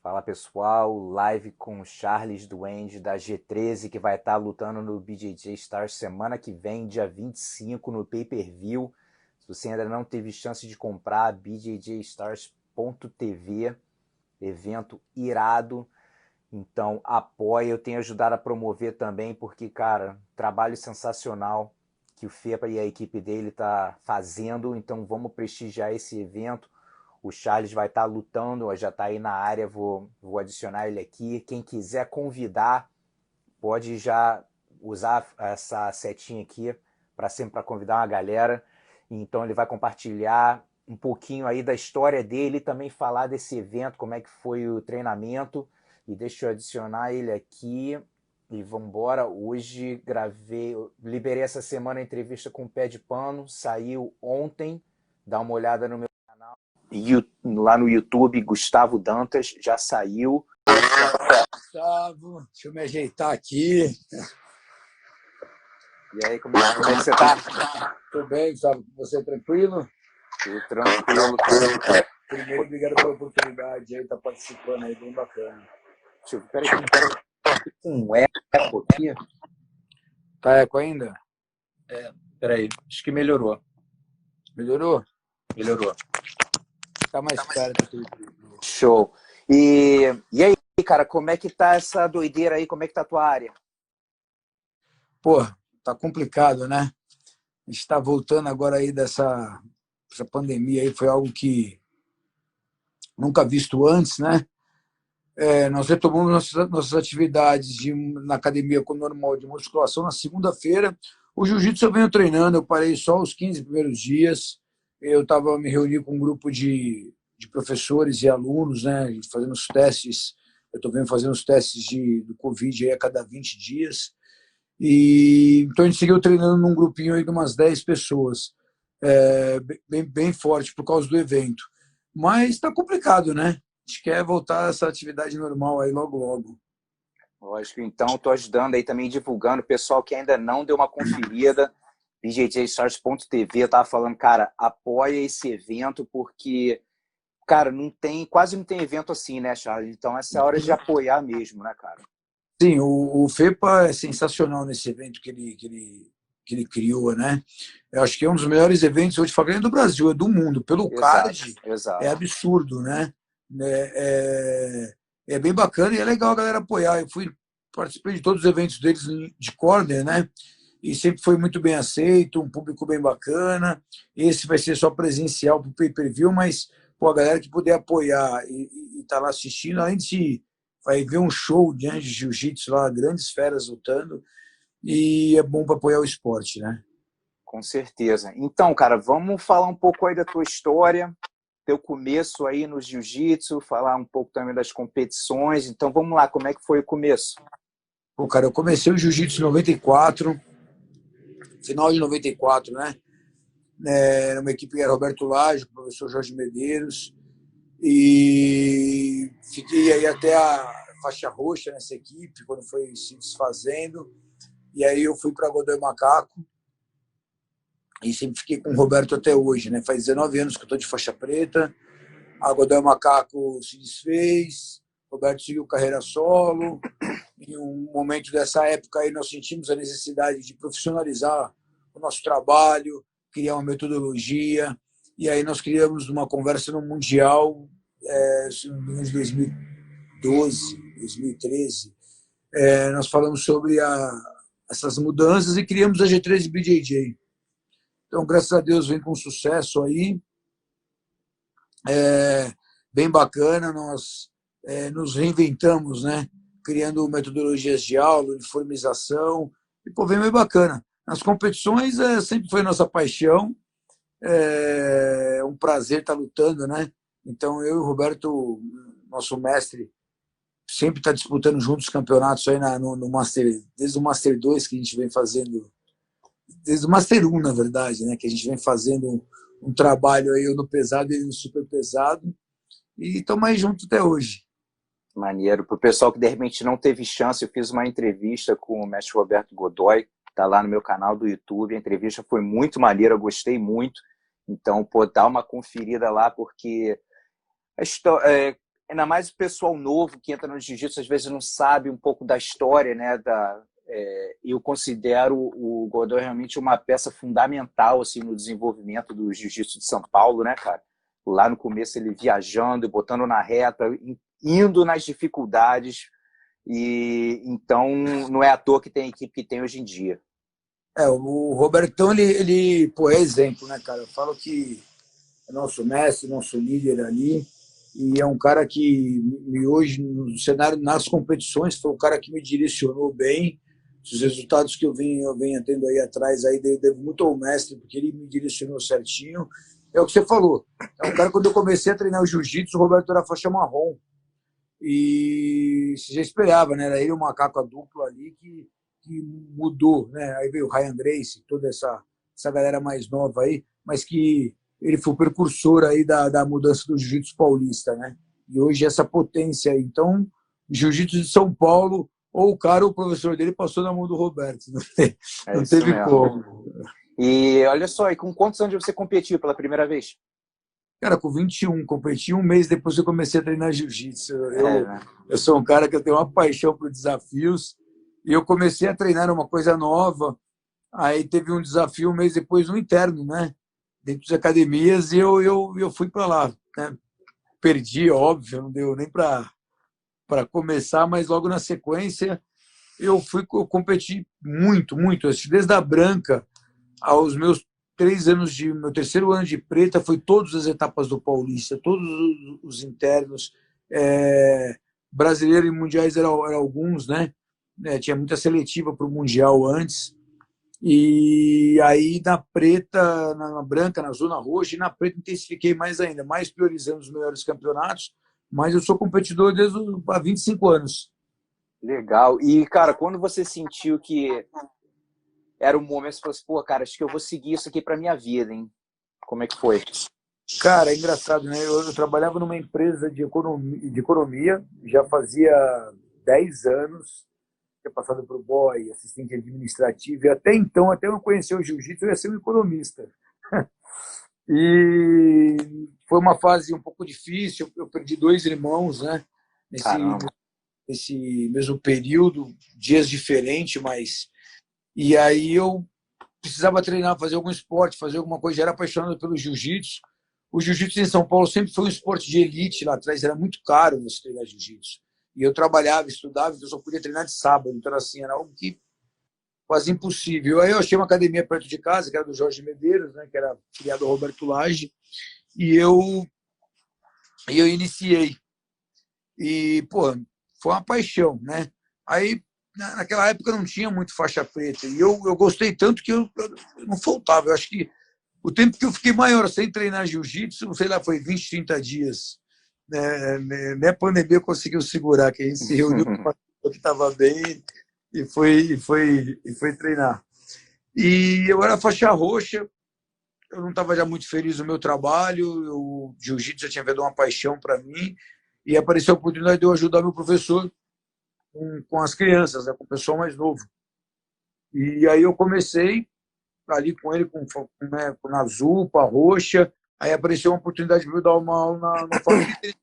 Fala pessoal, live com o Charles Duende da G13 que vai estar lutando no BJJ Stars semana que vem, dia 25, no pay-per-view. Se você ainda não teve chance de comprar, bjjstars.tv, evento irado. Então apoia, eu tenho ajudado a promover também, porque, cara, trabalho sensacional que o FEPA e a equipe dele tá fazendo, então vamos prestigiar esse evento. O Charles vai estar lutando, já está aí na área, vou adicionar ele aqui. Quem quiser convidar, pode já usar essa setinha aqui para sempre para convidar uma galera. Então ele vai compartilhar um pouquinho aí da história dele, também falar desse evento, como é que foi o treinamento. E deixa eu adicionar ele aqui e vamos embora. Hoje liberei essa semana a entrevista com o Pé de Pano, saiu ontem. Dá uma olhada no meu lá no YouTube, Gustavo Dantas, já saiu. Gustavo, deixa eu me ajeitar aqui. E aí, como é que você tá? Tudo bem, Gustavo? Você tranquilo? Tudo tranquilo. Primeiro, obrigado pela oportunidade aí, tá participando aí, bem bacana. Deixa eu ver, peraí, um eco aqui. Tá eco ainda? Peraí, acho que melhorou. Melhorou? Melhorou. Tá mais perto aqui. Show. E aí, cara, como é que tá essa doideira aí? Como é que tá a tua área? Pô, tá complicado, né? A gente tá voltando agora aí dessa pandemia aí, foi algo que nunca visto antes, né? Nós retomamos nossas atividades na academia com normal de musculação na segunda-feira. O jiu-jitsu eu venho treinando, eu parei só os 15 primeiros dias. Eu estava me reunindo com um grupo de professores e alunos, né, fazendo os testes. Eu estou vendo fazendo os testes do Covid aí a cada 20 dias. Então a gente seguiu treinando num grupinho aí de umas 10 pessoas, bem forte por causa do evento. Mas está complicado, né? A gente quer voltar a essa atividade normal aí logo, logo. Lógico, então estou ajudando aí também, divulgando. O pessoal que ainda não deu uma conferida, bjjstars.tv, eu tava falando, cara, apoia esse evento, porque, cara, quase não tem evento assim, né, Charles? Então essa é a hora de apoiar mesmo, né, cara? Sim, o FEPA é sensacional nesse evento que ele criou, né? Eu acho que é um dos melhores eventos, hoje falando do Brasil, é do mundo. Pelo card, Exato. é absurdo, né? É bem bacana e é legal a galera apoiar. Participei de todos os eventos deles de corner, né? E sempre foi muito bem aceito, um público bem bacana. Esse vai ser só presencial para o pay-per-view, mas pô, a galera que puder apoiar e tá lá assistindo, além de vai ver um show de jiu-jitsu lá, grandes feras lutando, e é bom para apoiar o esporte, né? Com certeza. Então, cara, vamos falar um pouco aí da tua história, teu começo aí no jiu-jitsu, falar um pouco também das competições. Então, vamos lá, como é que foi o começo? Pô, cara, eu comecei o jiu-jitsu em 94, final de 94, né? Era uma equipe que era Roberto Lage, o professor Jorge Medeiros, e fiquei aí até a faixa roxa nessa equipe, quando foi se desfazendo, e aí eu fui para Godoy Macaco, e sempre fiquei com o Roberto até hoje, né? Faz 19 anos que eu estou de faixa preta, a Godoy Macaco se desfez, o Roberto seguiu carreira solo, em um momento dessa época aí nós sentimos a necessidade de profissionalizar o nosso trabalho, criar uma metodologia, e aí nós criamos uma conversa no Mundial, se não me engano, de 2012, 2013, nós falamos sobre essas mudanças e criamos a G13 BJJ. Então, graças a Deus, vem com sucesso aí, bem bacana, nós nos reinventamos, né? Criando metodologias de aula, uniformização, e pô, vem bem bacana. Nas competições sempre foi nossa paixão, é um prazer estar lutando, né? Então eu e o Roberto, nosso mestre, sempre está disputando juntos os campeonatos aí no Master, desde o Master 2 que a gente vem fazendo, desde o Master 1, na verdade, né? Que a gente vem fazendo um trabalho aí, eu no pesado e ele no super pesado, e estamos aí juntos até hoje. Maneiro. Para o pessoal que de repente não teve chance, eu fiz uma entrevista com o mestre Roberto Godoy, tá lá no meu canal do YouTube. A entrevista foi muito maneira, eu gostei muito. Então, pô, dá uma conferida lá, porque ainda mais o pessoal novo que entra no jiu-jitsu, às vezes não sabe um pouco da história, né? Eu considero o Godoy realmente uma peça fundamental assim, no desenvolvimento do jiu-jitsu de São Paulo, né, cara? Lá no começo ele viajando, botando na reta, indo nas dificuldades, e então não é à toa que tem a equipe que tem hoje em dia. O Robertão, pô, é exemplo, né, cara? Eu falo que é nosso mestre, nosso líder ali, e é um cara que hoje, no cenário, nas competições, foi um cara que me direcionou bem. Os resultados que eu venho tendo aí atrás, aí devo muito ao mestre, porque ele me direcionou certinho. É o que você falou. É um cara, quando eu comecei a treinar o jiu-jitsu, o Roberto era faixa marrom. E você já esperava, né? Era ele o macaco duplo ali que mudou, né? Aí veio o Ryan Gracie, toda essa galera mais nova aí, mas que ele foi o precursor aí da mudança do jiu-jitsu paulista, né? E hoje essa potência aí. Então, jiu-jitsu de São Paulo, ou o cara, ou o professor dele passou na mão do Roberto. Não teve como. E olha só, e com quantos anos você competiu pela primeira vez? Cara, com 21, competi um mês depois que eu comecei a treinar jiu-jitsu. Eu sou um cara que eu tenho uma paixão por desafios e eu comecei a treinar uma coisa nova. Aí teve um desafio um mês depois no interno, né? Dentro das academias e eu fui para lá, né? Perdi, óbvio, não deu nem para começar, mas logo na sequência eu competi muito, muito. Desde a branca aos meus 3 anos meu terceiro ano de preta foi todas as etapas do Paulista, todos os internos, brasileiro e mundiais eram alguns, né? Tinha muita seletiva para o mundial antes. E aí na preta, na branca, na zona roxa e na preta intensifiquei mais ainda, mais priorizando os melhores campeonatos. Mas eu sou competidor desde há 25 anos. Legal. E, cara, quando você sentiu que era o momento, você falou assim, pô, cara, acho que eu vou seguir isso aqui para minha vida, hein? Como é que foi? Cara, é engraçado, né? Eu trabalhava numa empresa de economia, já fazia 10 anos, tinha passado por boy, assistente administrativo, e até então, até eu conhecer o jiu-jitsu, eu ia ser um economista. E foi uma fase um pouco difícil, eu perdi 2 irmãos, né? Nesse mesmo período, dias diferentes, mas... E aí eu precisava treinar, fazer algum esporte, fazer alguma coisa, já era apaixonado pelo jiu-jitsu. O jiu-jitsu em São Paulo sempre foi um esporte de elite lá atrás, era muito caro você treinar jiu-jitsu. E eu trabalhava, estudava, então eu só podia treinar de sábado, então assim, era algo que quase impossível. Aí eu achei uma academia perto de casa, que era do Jorge Medeiros, né, que era criado do Roberto Lage, e eu iniciei. E, pô, foi uma paixão, né? Aí, naquela época, não tinha muito faixa preta, e eu gostei tanto que eu não faltava. Eu acho que o tempo que eu fiquei maior sem treinar jiu-jitsu, sei lá, foi 20, 30 dias. Nem a pandemia conseguiu segurar, que a gente se reuniu com uma pessoa que estava bem e foi treinar. E eu era faixa roxa, eu não estava já muito feliz no meu trabalho, o jiu-jitsu já tinha dado uma paixão para mim, e apareceu a oportunidade de eu ajudar meu professor com as crianças, né, com o pessoal mais novo. E aí eu comecei ali com ele, com azul, com a roxa. Aí apareceu uma oportunidade de eu dar uma aula no Família,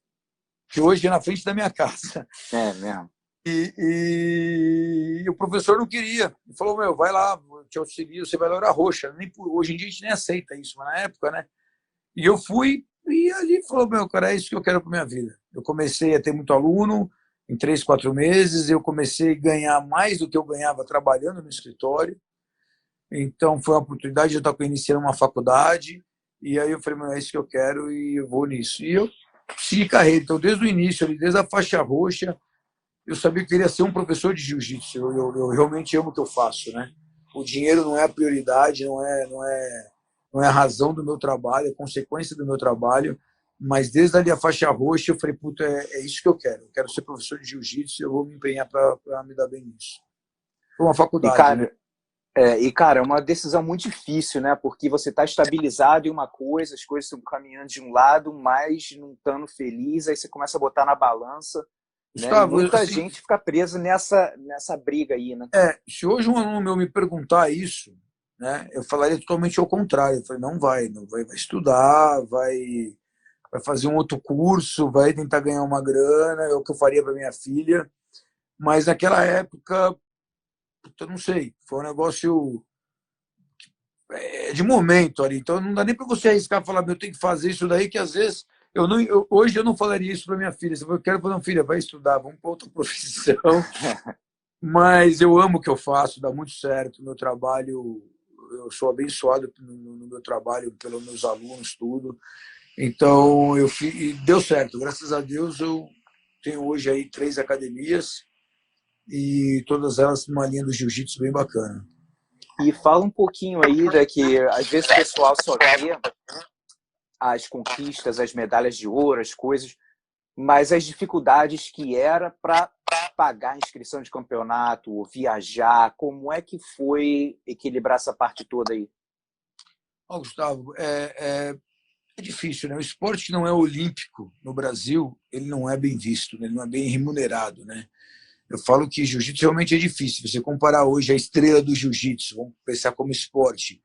que hoje é na frente da minha casa. É mesmo. E o professor não queria. Ele falou, vai lá, eu te auxilio, você vai lá hora roxa. Hoje em dia a gente nem aceita isso, mas na época, né? E eu fui, e ali falou, cara, é isso que eu quero para minha vida. Eu comecei a ter muito aluno, em 3, 4 meses, eu comecei a ganhar mais do que eu ganhava trabalhando no escritório. Então, foi uma oportunidade de eu estar iniciando uma faculdade. E aí eu falei, é isso que eu quero e eu vou nisso. E eu segui carreira. Então, desde o início, desde a faixa roxa, eu sabia que eu queria ser um professor de jiu-jitsu. Eu realmente amo o que eu faço, né? O dinheiro não é a prioridade, não é a razão do meu trabalho, é consequência do meu trabalho. Mas desde ali a faixa roxa, eu falei, puta, é isso que eu quero. Eu quero ser professor de jiu-jitsu e eu vou me empenhar para me dar bem nisso. Foi uma faculdade, né? Cara, é uma decisão muito difícil, né? Porque você está estabilizado em uma coisa, as coisas estão caminhando de um lado, mas não estando feliz, aí você começa a botar na balança, né? E muita gente fica presa nessa briga aí, né? Se hoje um aluno meu me perguntar isso, né, eu falaria totalmente ao contrário. Eu falei, não vai estudar, vai vai fazer um outro curso, vai tentar ganhar uma grana, é o que eu faria para minha filha. Mas naquela época, eu não sei, foi um negócio de momento ali. Então não dá nem para você arriscar e falar, eu tenho que fazer isso daí, que às vezes hoje eu não falaria isso para minha filha. Se eu quero fazer uma filha, vai estudar, vamos para outra profissão. Mas eu amo o que eu faço, dá muito certo. Meu trabalho, eu sou abençoado no meu trabalho, pelos meus alunos, tudo. Então, e deu certo. Graças a Deus, eu tenho hoje aí 3 academias e todas elas numa linha do jiu-jitsu bem bacana. E fala um pouquinho aí, né, que às vezes o pessoal só vê as conquistas, as medalhas de ouro, as coisas, mas as dificuldades que era para pagar a inscrição de campeonato, viajar, como é que foi equilibrar essa parte toda aí? Gustavo, é difícil, né? O esporte que não é olímpico no Brasil, ele não é bem visto, né? Ele não é bem remunerado, né? Eu falo que jiu-jitsu realmente é difícil. Você comparar hoje a estrela do jiu-jitsu, vamos pensar como esporte,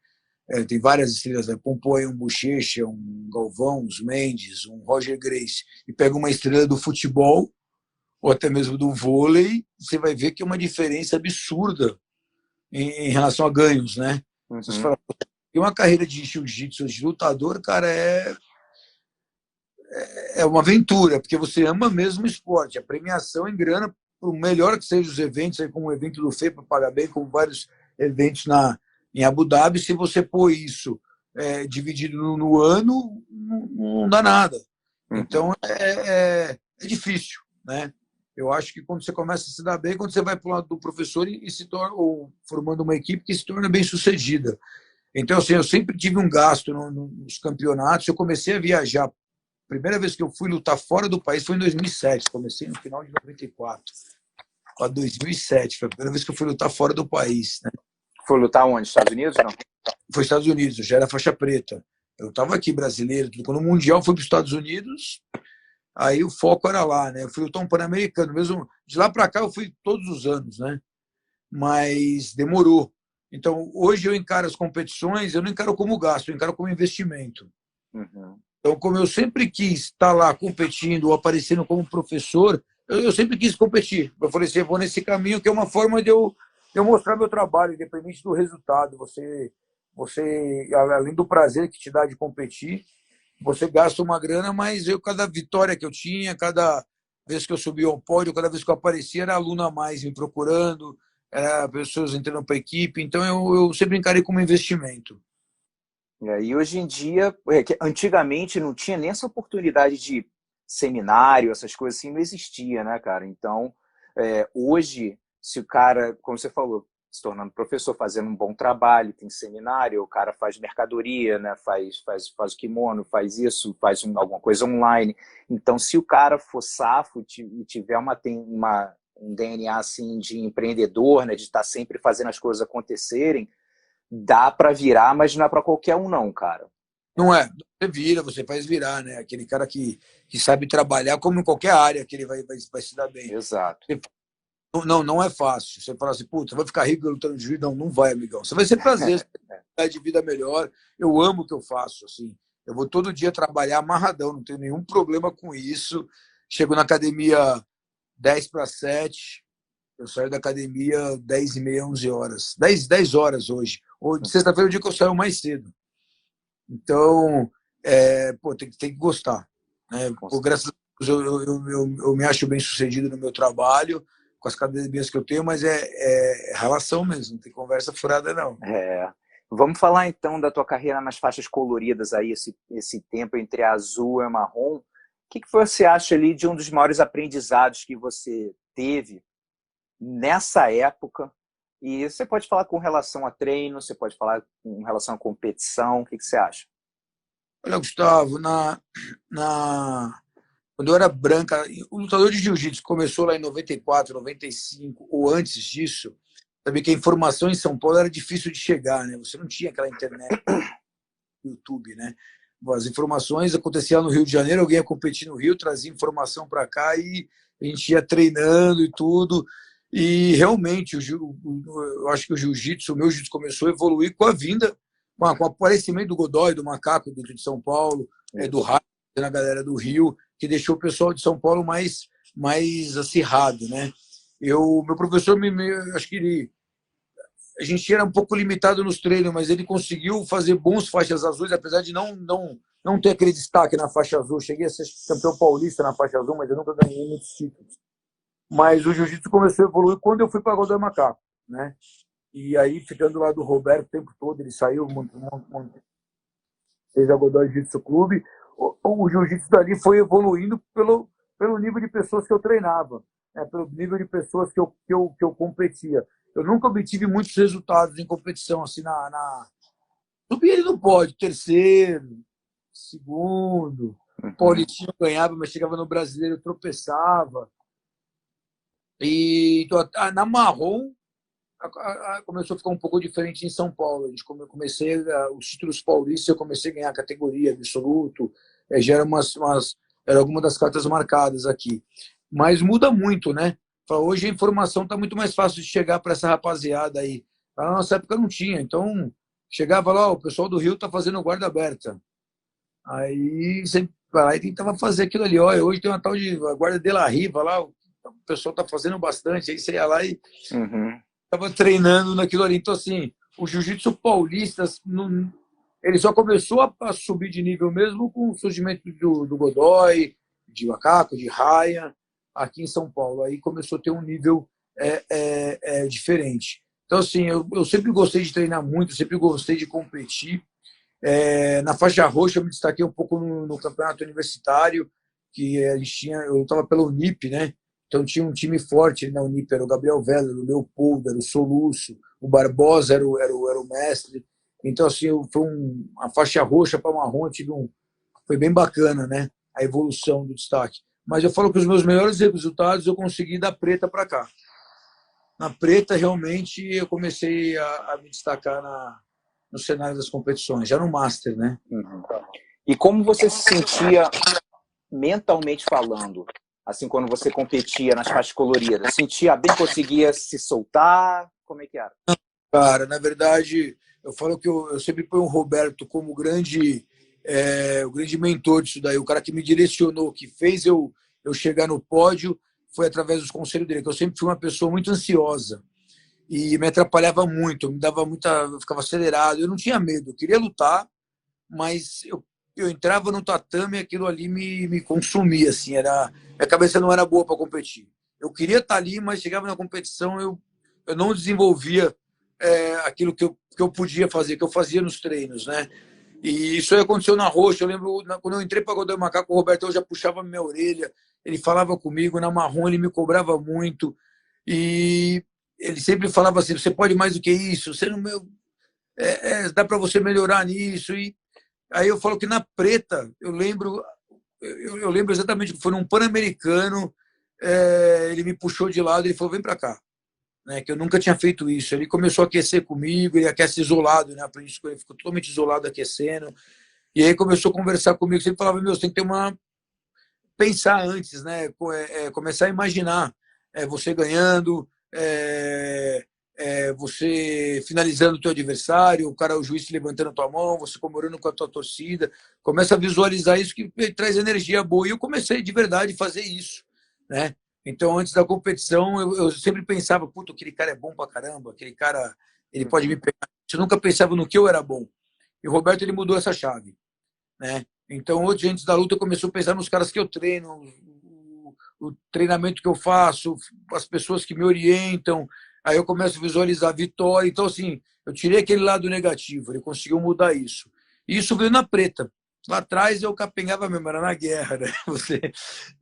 tem várias estrelas, né? Pompom, um Bochecha, um Galvão, uns Mendes, um Roger Gracie, e pega uma estrela do futebol, ou até mesmo do vôlei, você vai ver que é uma diferença absurda em relação a ganhos, né? Uhum. Você fala, e uma carreira de jiu-jitsu, de lutador, cara, é uma aventura, porque você ama mesmo o esporte. A premiação em grana, por melhor que sejam os eventos, aí como o evento do FEPA paga bem, como vários eventos em Abu Dhabi, se você pôr isso dividido no ano, não dá nada. Uhum. Então, é difícil, né? Eu acho que quando você começa a se dar bem, quando você vai para o lado do professor e se torna, ou formando uma equipe que se torna bem sucedida. Então, assim, eu sempre tive um gasto nos campeonatos. Eu comecei a viajar. A primeira vez que eu fui lutar fora do país foi em 2007. Comecei no final de 94. Para 2007. Foi a primeira vez que eu fui lutar fora do país, né? Foi lutar onde? Estados Unidos, não? Foi Estados Unidos. Eu já era faixa preta. Eu estava aqui, brasileiro. Quando o Mundial foi para os Estados Unidos, aí o foco era lá, né? Eu fui lutar um Pan-Americano. Mesmo de lá para cá, eu fui todos os anos, né? Mas demorou. Então, hoje eu encaro as competições, eu não encaro como gasto, eu encaro como investimento. Uhum. Então, como eu sempre quis estar lá competindo ou aparecendo como professor, eu sempre quis competir. Eu falei assim, eu vou nesse caminho, que é uma forma de eu mostrar meu trabalho, independente do resultado. Você, além do prazer que te dá de competir, você gasta uma grana, mas cada vitória que eu tinha, cada vez que eu subia ao pódio, cada vez que eu aparecia, era aluno a mais me procurando, era pessoas entrando para a equipe. Então, eu sempre encarei como investimento. E hoje em dia, antigamente não tinha nem essa oportunidade de seminário, essas coisas assim, não existia, né, cara? Então, hoje, se o cara, como você falou, se tornando professor, fazendo um bom trabalho, tem seminário, o cara faz mercadoria, né, faz o kimono, faz isso, faz alguma coisa online. Então, se o cara for safo e tiver um DNA assim, de empreendedor, né, de estar sempre fazendo as coisas acontecerem, dá para virar, mas não é para qualquer um não, cara. Não é, você vira, você faz virar, né? Aquele cara que sabe trabalhar, como em qualquer área que ele vai se dar bem. Exato. Não é fácil. Você fala assim, puta, vai ficar rico lutando de jiu-jitsu? Não vai, amigão. Você vai ser prazer, de vida melhor. Eu amo o que eu faço, assim. Eu vou todo dia trabalhar amarradão, não tenho nenhum problema com isso. Chego na academia 10 para 7, eu saio da academia 10 e meia, 11 horas. 10 horas hoje. De sexta-feira é o dia que eu saio mais cedo. Então, tem que gostar. Né? Graças a Deus, eu me acho bem sucedido no meu trabalho, com as academias que eu tenho, mas é relação mesmo, não tem conversa furada, não. Vamos falar então da tua carreira nas faixas coloridas aí, esse tempo entre azul e marrom. O que você acha ali de um dos maiores aprendizados que você teve nessa época? E você pode falar com relação a treino, você pode falar com relação à competição, o que você acha? Olha, Gustavo, quando eu era branca, o lutador de jiu-jitsu começou lá em 94, 95, ou antes disso, sabia que a informação em São Paulo era difícil de chegar, né? Você não tinha aquela internet, YouTube, né? As informações aconteciam no Rio de Janeiro, alguém ia competir no Rio, trazia informação para cá e a gente ia treinando e tudo. E realmente, eu acho que o meu jiu-jitsu começou a evoluir com a vinda, com o aparecimento do Godoy, do Macaco dentro de São Paulo, do Raio, na galera do Rio, que deixou o pessoal de São Paulo mais acirrado, né? Meu professor, acho que a gente era um pouco limitado nos treinos, mas ele conseguiu fazer bons faixas azuis, apesar de não ter aquele destaque na faixa azul. Cheguei a ser campeão paulista na faixa azul, mas eu nunca ganhei muitos títulos. Mas o jiu-jitsu começou a evoluir quando eu fui para Godoy Macaco, né? E aí, ficando lá do Roberto o tempo todo, ele saiu, fez a Godoy Jiu-Jitsu Clube. O jiu-jitsu dali foi evoluindo pelo nível de pessoas que eu treinava, né? Pelo nível de pessoas que eu competia. Eu nunca obtive muitos resultados em competição, assim, subi ele no pódio, terceiro, segundo. O Paulistinho ganhava, mas chegava no brasileiro, tropeçava. E na marrom começou a ficar um pouco diferente em São Paulo. Comecei os títulos paulistas, eu comecei a ganhar categoria absoluto, já era alguma das cartas marcadas aqui. Mas muda muito, né? Hoje a informação está muito mais fácil de chegar para essa rapaziada aí. Na nossa época não tinha, então chegava lá, o pessoal do Rio está fazendo guarda aberta. Aí sempre lá e tentava fazer aquilo ali. Olha, hoje tem uma tal de guarda de la Riva lá, o pessoal está fazendo bastante. Aí você ia lá e estava treinando naquilo ali. Então, assim, o jiu-jitsu paulista, ele só começou a subir de nível mesmo com o surgimento do Godoy, de Macaco, de Raia, aqui em São Paulo. Aí começou a ter um nível diferente. Então, assim, eu sempre gostei de treinar muito, sempre gostei de competir. Na faixa roxa, eu me destaquei um pouco no campeonato universitário, que a gente tinha, eu estava pela Unip, né? Então tinha um time forte na Unip, era o Gabriel Vela, o Leopoldo, era o Soluço, o Barbosa era o mestre. Então, assim, foi uma faixa roxa para marrom, foi bem bacana, né? A evolução do destaque. Mas eu falo que os meus melhores resultados eu consegui da preta para cá. Na preta, realmente, eu comecei a me destacar no cenário das competições, já no Master, né? E como você se sentia mentalmente falando, assim, quando você competia nas faixas coloridas? Sentia bem, conseguia se soltar? Como é que era? Cara, na verdade, eu falo que eu sempre ponho o Roberto como o grande mentor disso daí, o cara que me direcionou, que fez eu chegar no pódio, foi através dos conselhos dele, que eu sempre fui uma pessoa muito ansiosa e me atrapalhava muito, eu ficava acelerado, eu não tinha medo, eu queria lutar, mas eu entrava no tatame e aquilo ali me consumia, assim, minha cabeça não era boa para competir. Eu queria estar ali, mas chegava na competição, eu não desenvolvia aquilo que eu podia fazer, que eu fazia nos treinos, né? E isso aí aconteceu na roxa. Eu lembro, quando eu entrei para Godoy Macaco, o Roberto já puxava minha orelha, ele falava comigo, na marrom ele me cobrava muito, e ele sempre falava assim, você pode mais do que isso, você não, dá para você melhorar nisso. E aí eu falo que na preta, eu lembro exatamente que foi num Pan-Americano, ele me puxou de lado e ele falou, vem para cá. Né, que eu nunca tinha feito isso. Ele começou a aquecer comigo, ele aquece isolado, né? Ele ficou totalmente isolado, aquecendo. E aí começou a conversar comigo, sempre falava, meu, você tem que ter pensar antes, né? Começar a imaginar você ganhando, você finalizando o teu adversário, o juiz levantando a tua mão, você comemorando com a tua torcida. Começa a visualizar isso que traz energia boa. E eu comecei de verdade a fazer isso, né? Então, antes da competição, eu sempre pensava, puta, aquele cara é bom pra caramba, aquele cara, ele pode me pegar. Eu nunca pensava no que eu era bom. E o Roberto, ele mudou essa chave, né? Então, hoje, antes da luta, eu comecei a pensar nos caras que eu treino, o treinamento que eu faço, as pessoas que me orientam. Aí eu começo a visualizar a vitória. Então, assim, eu tirei aquele lado negativo, ele conseguiu mudar isso. E isso veio na preta. Lá atrás eu capengava mesmo, era na guerra, né? Você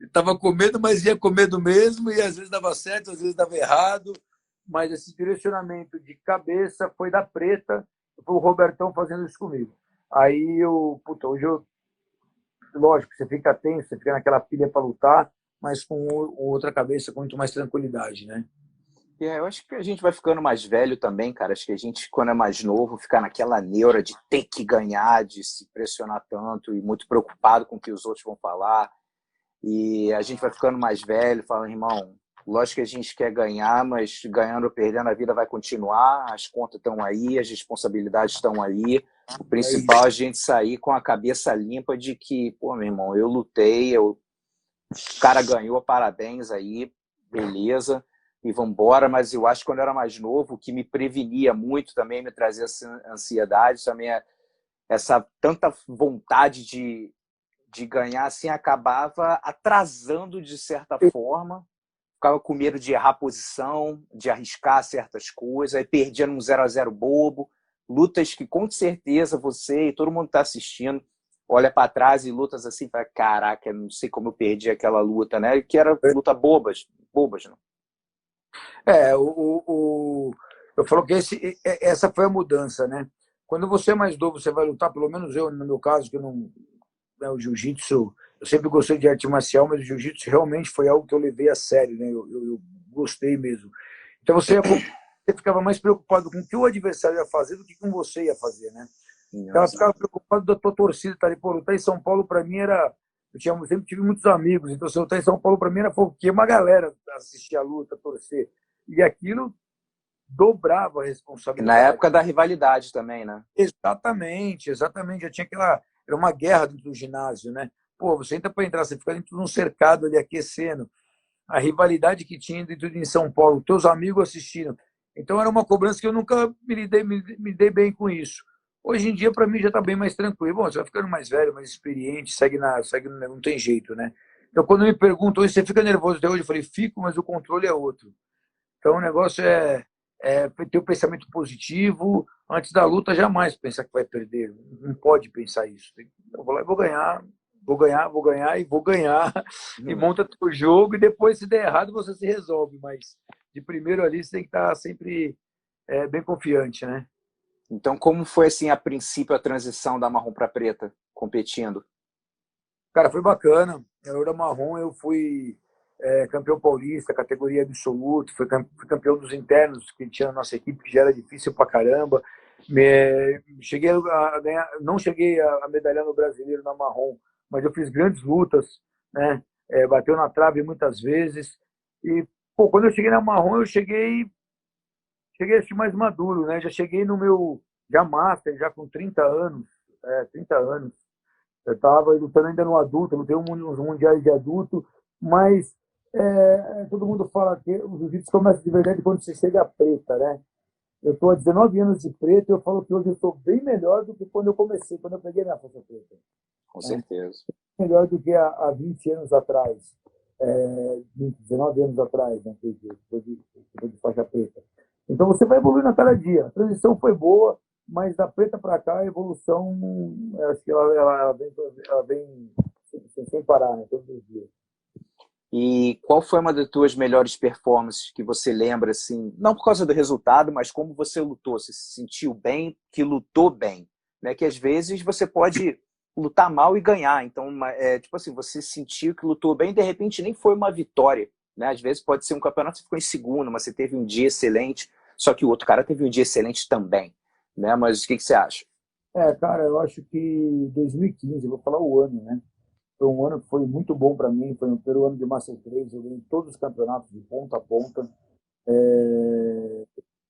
estava com medo, mas ia com medo mesmo, e às vezes dava certo, às vezes dava errado. Mas esse direcionamento de cabeça foi da preta, foi o Robertão fazendo isso comigo. Aí hoje lógico, você fica tenso, você fica naquela pilha para lutar, mas com outra cabeça, com muito mais tranquilidade, né? Eu acho que a gente vai ficando mais velho também, cara. Acho que a gente, quando é mais novo, fica naquela neura de ter que ganhar, de se pressionar tanto e muito preocupado com o que os outros vão falar. E a gente vai ficando mais velho, falando, irmão, lógico que a gente quer ganhar, mas ganhando ou perdendo a vida vai continuar, as contas estão aí, as responsabilidades estão aí. O É principal é a isso. gente sair com a cabeça limpa de que, pô, meu irmão, eu lutei, o cara ganhou, parabéns aí, beleza, e vambora. Mas eu acho que quando eu era mais novo, o que me prevenia muito também, me trazia essa ansiedade, também essa tanta vontade de ganhar, assim, acabava atrasando de certa forma. Ficava com medo de errar posição, de arriscar certas coisas, aí perdia num 0-0 bobo. Lutas que com certeza você e todo mundo está assistindo olha para trás e lutas assim, fala, caraca, não sei como eu perdi aquela luta, né? Que era luta bobas, bobas, não. É, eu falo que essa foi a mudança, né? Quando você é mais novo, você vai lutar, pelo menos eu, no meu caso, que eu não, né, o jiu-jitsu, eu sempre gostei de arte marcial, mas o jiu-jitsu realmente foi algo que eu levei a sério, né? Eu gostei mesmo. Então você ficava mais preocupado com o que o adversário ia fazer do que com você ia fazer, né? Não, Ela ficava exato. preocupada da tua torcida estar ali. Pô, lutar em São Paulo para mim era. Sempre tive muitos amigos, então se eu lutar em São Paulo para mim era porque uma galera assistia a luta, torcer. E aquilo dobrava a E na responsabilidade. época da rivalidade também, né? Exatamente, exatamente. Já tinha aquela. Era uma guerra dentro do ginásio, né? Pô, você entra para entrar, você fica dentro de um cercado ali aquecendo. A rivalidade que tinha dentro de São Paulo, teus amigos assistindo. Então era uma cobrança que eu nunca me dei bem com isso. Hoje em dia, para mim, já está bem mais tranquilo. Bom, você vai ficando mais velho, mais experiente, segue, não tem jeito, né? Então, quando me perguntam, hoje você fica nervoso até hoje? Eu falei, fico, mas o controle é outro. Então, o negócio é ter o pensamento positivo. Antes da luta, jamais pensar que vai perder. Não pode pensar isso. Eu vou lá e vou ganhar, vou ganhar, vou ganhar e vou ganhar. E monta o jogo. E depois, se der errado, você se resolve. Mas de primeiro ali, você tem que estar sempre bem confiante, né? Então, como foi assim a princípio a transição da marrom para preta, competindo? Cara, foi bacana. Eu era marrom, eu fui campeão paulista, categoria absoluta, fui campeão dos internos que tinha na nossa equipe, que já era difícil pra caramba. Cheguei a ganhar, não cheguei a medalhar no brasileiro na marrom, mas eu fiz grandes lutas, né? Bateu na trave muitas vezes. E, pô, quando eu cheguei na marrom, cheguei acho, mais maduro, né? Já cheguei no meu, já master, já com 30 anos, 30 anos. Eu estava lutando ainda no adulto, lutei uns mundiais de adulto, mas todo mundo fala que o jiu-jitsu começa de verdade quando você chega a preta, né? Eu estou há 19 anos de preta e eu falo que hoje eu estou bem melhor do que quando eu comecei, quando eu peguei minha faixa preta. Com Né? certeza. Melhor do que há 20 anos atrás, 20, 19 anos atrás, né? De faixa preta. Então você vai evoluindo a cada dia. A transição foi boa, mas da preta para cá a evolução, acho que ela vem sem parar, né? Todos os dias. E qual foi uma das tuas melhores performances que você lembra, assim, não por causa do resultado, mas como você lutou? Você se sentiu bem, que lutou bem, né? Que às vezes você pode lutar mal e ganhar. Então, tipo assim, você sentiu que lutou bem, de repente nem foi uma vitória, né? Às vezes pode ser um campeonato que você ficou em segundo, mas você teve um dia excelente, só que o outro cara teve um dia excelente também, né? Mas o que você acha? Cara, eu acho que 2015, eu vou falar o ano, né? Foi um ano que foi muito bom para mim, foi o primeiro ano de Master 3, eu ganhei todos os campeonatos de ponta a ponta,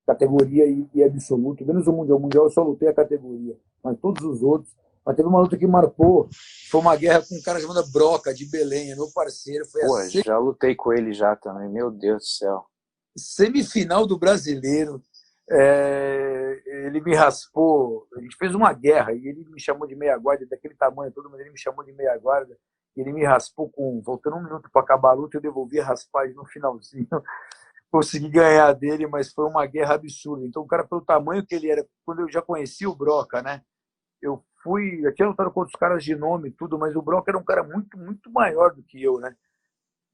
categoria e absoluto, menos o Mundial eu só lutei a categoria, mas todos os outros. Mas teve uma luta que marcou, foi uma guerra com um cara chamado Broca, de Belém, é meu parceiro, foi a Pô, já lutei com ele já também, meu Deus do céu. semifinal do Brasileiro. Ele me raspou, a gente fez uma guerra e ele me chamou de meia guarda, daquele tamanho todo, mas ele me chamou de meia guarda. E ele me raspou faltando 1 minuto para acabar a luta, eu devolvi a raspagem no finalzinho. Consegui ganhar dele, mas foi uma guerra absurda. Então, o cara, pelo tamanho que ele era, quando eu já conheci o Broca, né? Eu tinha lutado com outros caras de nome e tudo, mas o Broca era um cara muito, muito maior do que eu, né?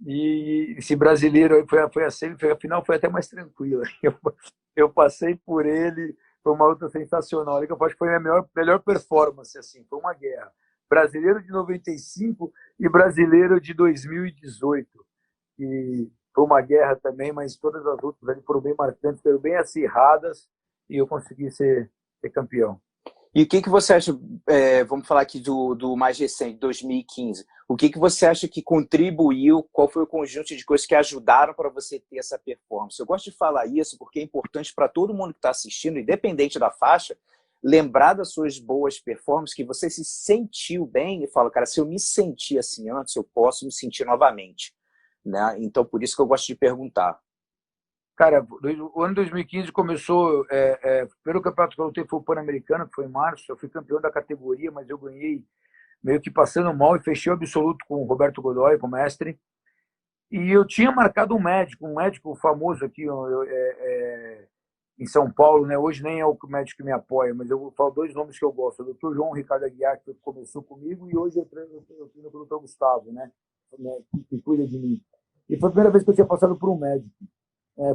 E esse brasileiro aí foi a semi, a final foi até mais tranquila. Eu passei por ele, foi uma luta sensacional. Que eu acho que foi a melhor performance, assim, foi uma guerra. Brasileiro de 95 e brasileiro de 2018. E foi uma guerra também, mas todas as lutas ali foram bem marcantes, foram bem acirradas e eu consegui ser campeão. E o que você acha, vamos falar aqui do mais recente, 2015, o que você acha que contribuiu, qual foi o conjunto de coisas que ajudaram para você ter essa performance? Eu gosto de falar isso porque é importante para todo mundo que está assistindo, independente da faixa, lembrar das suas boas performances, que você se sentiu bem e fala, cara, se eu me senti assim antes, eu posso me sentir novamente, né? Então, por isso que eu gosto de perguntar. Cara, o ano 2015 começou. O primeiro campeonato que eu lutei foi o Pan-Americano, que foi em março. Eu fui campeão da categoria, mas eu ganhei meio que passando mal e fechei o absoluto com o Roberto Godoy, com o mestre. E eu tinha marcado um médico famoso aqui em São Paulo, né? Hoje nem é o médico que me apoia, mas eu vou falar dois nomes que eu gosto: o doutor João Ricardo Aguiar, que começou comigo, e hoje eu treino com o doutor Gustavo, né? Que cuida de mim. E foi a primeira vez que eu tinha passado por um médico.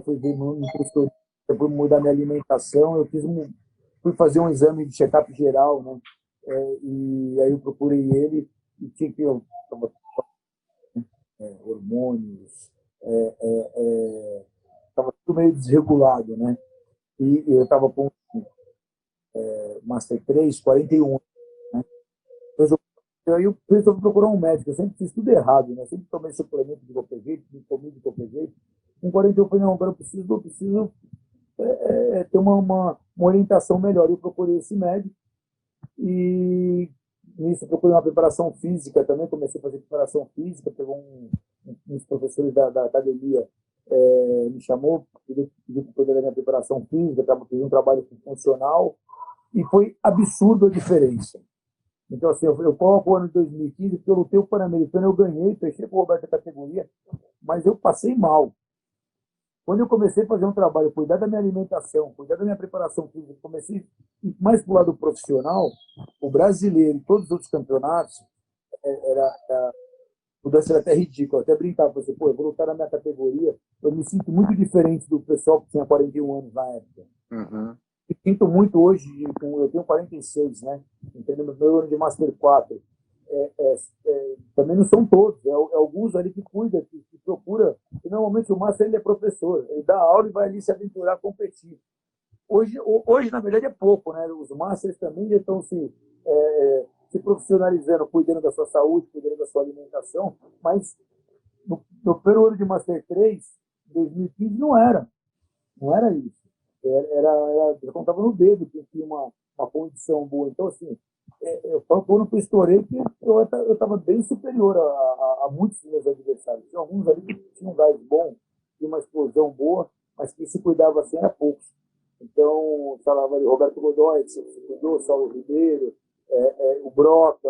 Fui ver me prestou depois mudar minha alimentação, fui fazer um exame de check-up geral, né? E aí eu procurei ele e tinha que eu tava, hormônios, estava tudo meio desregulado, né? E eu estava com Master 3, 41, né? Aí eu resolvi procurar um médico. Eu sempre fiz tudo errado, né? Sempre tomei suplemento de qualquer jeito, comi de qualquer jeito. Com 41 eu falei, não, agora eu preciso ter uma orientação melhor. Eu procurei esse médico e nisso eu procurei uma preparação física também. Comecei a fazer preparação física, pegou uns professores da academia, me chamou, pediu para cuidar da minha preparação física, fiz um trabalho funcional e foi absurdo a diferença. Então, assim, eu coloco o ano de 2015, porque eu lutei o Pan-Americano, eu ganhei, fechei com o Roberto a categoria, mas eu passei mal. Quando eu comecei a fazer um trabalho, cuidar da minha alimentação, cuidar da minha preparação física, comecei a ir mais para o lado profissional, o brasileiro e todos os outros campeonatos, a mudança era até ridícula. Eu até brincava, falei assim, pô, eu vou lutar na minha categoria, eu me sinto muito diferente do pessoal que tinha 41 anos na época. Uhum. Me sinto muito hoje, eu tenho 46, né? Entendeu? Meu ano de Master 4. Também não são todos, alguns ali que cuida, que procura. E normalmente o Master ele é professor, ele dá aula e vai ali se aventurar a competir. Hoje, na verdade, é pouco, né? Os Masters também já estão se profissionalizando, cuidando da sua saúde, cuidando da sua alimentação, mas no primeiro ano de Master 3, 2015, não era isso. Já contava no dedo que tinha uma condição boa. Então, assim, quando eu estourei, que eu estava bem superior a muitos dos meus adversários. Tinha alguns ali que tinham um gás bom, tinha uma explosão boa, mas que se cuidava assim era poucos. Então, falava ali, Roberto Godoy, que se cuidou, Saulo Ribeiro, o Broca,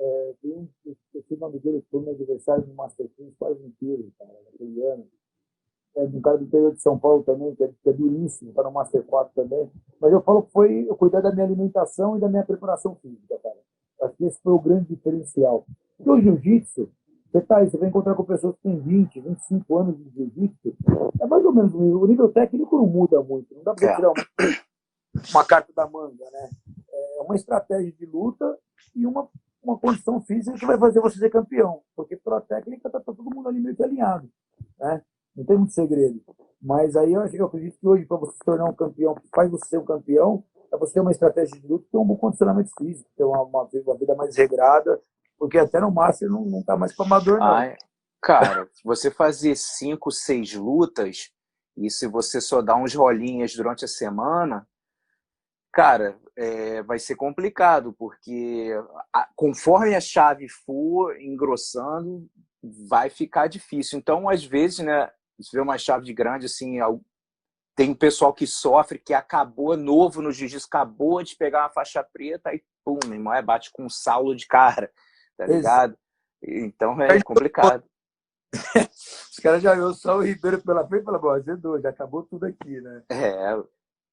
o nome dele, que foi meu adversário no Master 3 quase inteiro, cara, naquele ano. Um cara do interior de São Paulo também, que é duríssimo, está no Master 4 também. Mas eu falo que foi eu cuidar da minha alimentação e da minha preparação física, cara. Acho que esse foi o grande diferencial. Porque o jiu-jitsu, você vai encontrar com pessoas que têm 20, 25 anos de jiu-jitsu, é mais ou menos o nível técnico não muda muito. Não dá para você tirar uma carta da manga, né? É uma estratégia de luta e uma condição física que vai fazer você ser campeão. Porque pela técnica tá todo mundo ali meio que alinhado, né? Não tem muito segredo. Mas aí eu acredito que hoje, para você se tornar um campeão, que faz você ser um campeão, é você ter uma estratégia de luta, ter um bom condicionamento físico, ter uma vida mais regrada, porque até no Master não tá mais para amador, não. Ai, cara, você fazer 5, 6 lutas, e se você só dá uns rolinhas durante a semana, cara, vai ser complicado, porque conforme a chave for engrossando, vai ficar difícil. Então, às vezes, né, você vê uma chave grande, assim, tem um pessoal que sofre, que acabou novo no jiu-jitsu, acabou de pegar uma faixa preta, aí, pum, meu irmão, bate com um Saulo de cara, tá ligado? Então, é complicado. Os caras já viram só o Ribeiro pela frente e falaram, azedou, já acabou tudo aqui, né?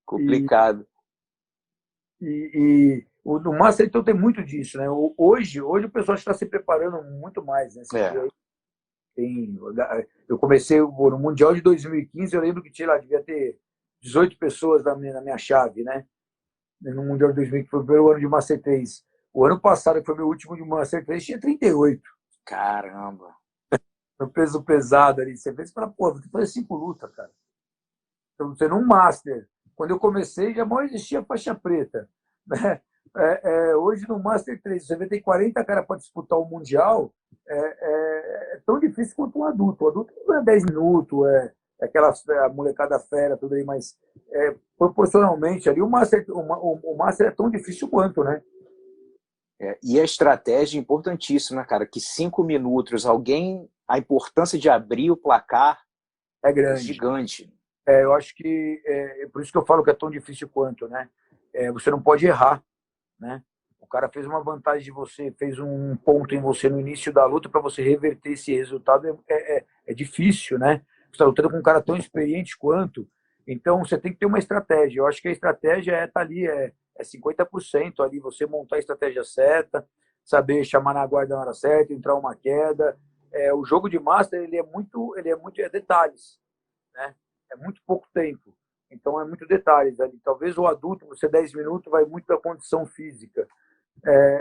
Complicado. No Master, então, tem muito disso, né? Hoje o pessoal está se preparando muito mais, né? Eu comecei no Mundial de 2015, eu lembro que devia ter 18 pessoas na minha chave, né? No Mundial de 2015, que foi o primeiro ano de Master 3. O ano passado, que foi meu último de Master 3, tinha 38. Caramba! No peso pesado ali. Você pensa, pô, vou fazer 5 lutas, cara. Então, você num Master. Quando eu comecei, já mal existia faixa preta, né? Hoje no Master 3, você vê tem 40 caras para disputar o Mundial, é tão difícil quanto um adulto. O adulto não é 10 minutos, aquela a molecada fera, tudo aí, mas proporcionalmente ali, o Master é tão difícil quanto, né? E a estratégia é importantíssima, cara, que 5 minutos, a importância de abrir o placar É é grande. gigante. Eu acho que por isso que eu falo que é tão difícil quanto, né? Você não pode errar, né? O cara fez uma vantagem de você, fez um ponto em você no início da luta, para você reverter esse resultado é difícil, né? Você está lutando com um cara tão experiente quanto, então você tem que ter uma estratégia. Eu acho que a estratégia tá ali, é 50% ali, você montar a estratégia certa, saber chamar na guarda na hora certa, entrar uma queda. O jogo de Master, ele é detalhes, né? É muito pouco tempo. Então é muito detalhes ali. Talvez o adulto, você 10 minutos, vai muito da condição física.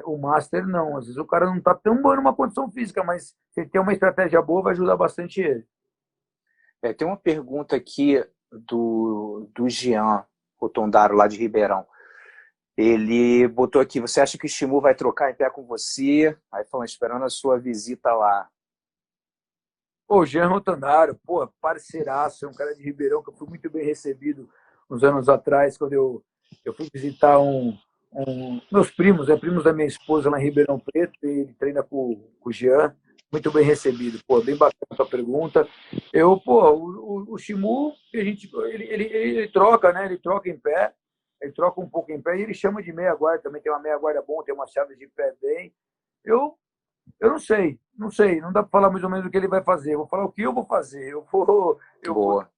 O Master não. Às vezes o cara não está tão bom numa condição física, mas se tem uma estratégia boa, vai ajudar bastante ele. Tem uma pergunta aqui do Jean Rotondaro, lá de Ribeirão. Ele botou aqui, você acha que o Shimu vai trocar em pé com você? Aí falando, esperando a sua visita lá. O Jean Rotondaro, pô, parceiraço, é um cara de Ribeirão que eu fui muito bem recebido uns anos atrás, quando eu fui visitar meus primos, primos da minha esposa lá em Ribeirão Preto, e ele treina com o Jean, muito bem recebido, pô, bem bacana a tua pergunta. O Shimu, ele troca, né? Ele troca em pé, ele troca um pouco em pé e ele chama de meia guarda, também tem uma meia guarda bom, tem uma chave de pé bem. Eu eu não sei, não dá para falar mais ou menos o que ele vai fazer. Eu vou falar o que eu vou fazer. Eu vou Boa.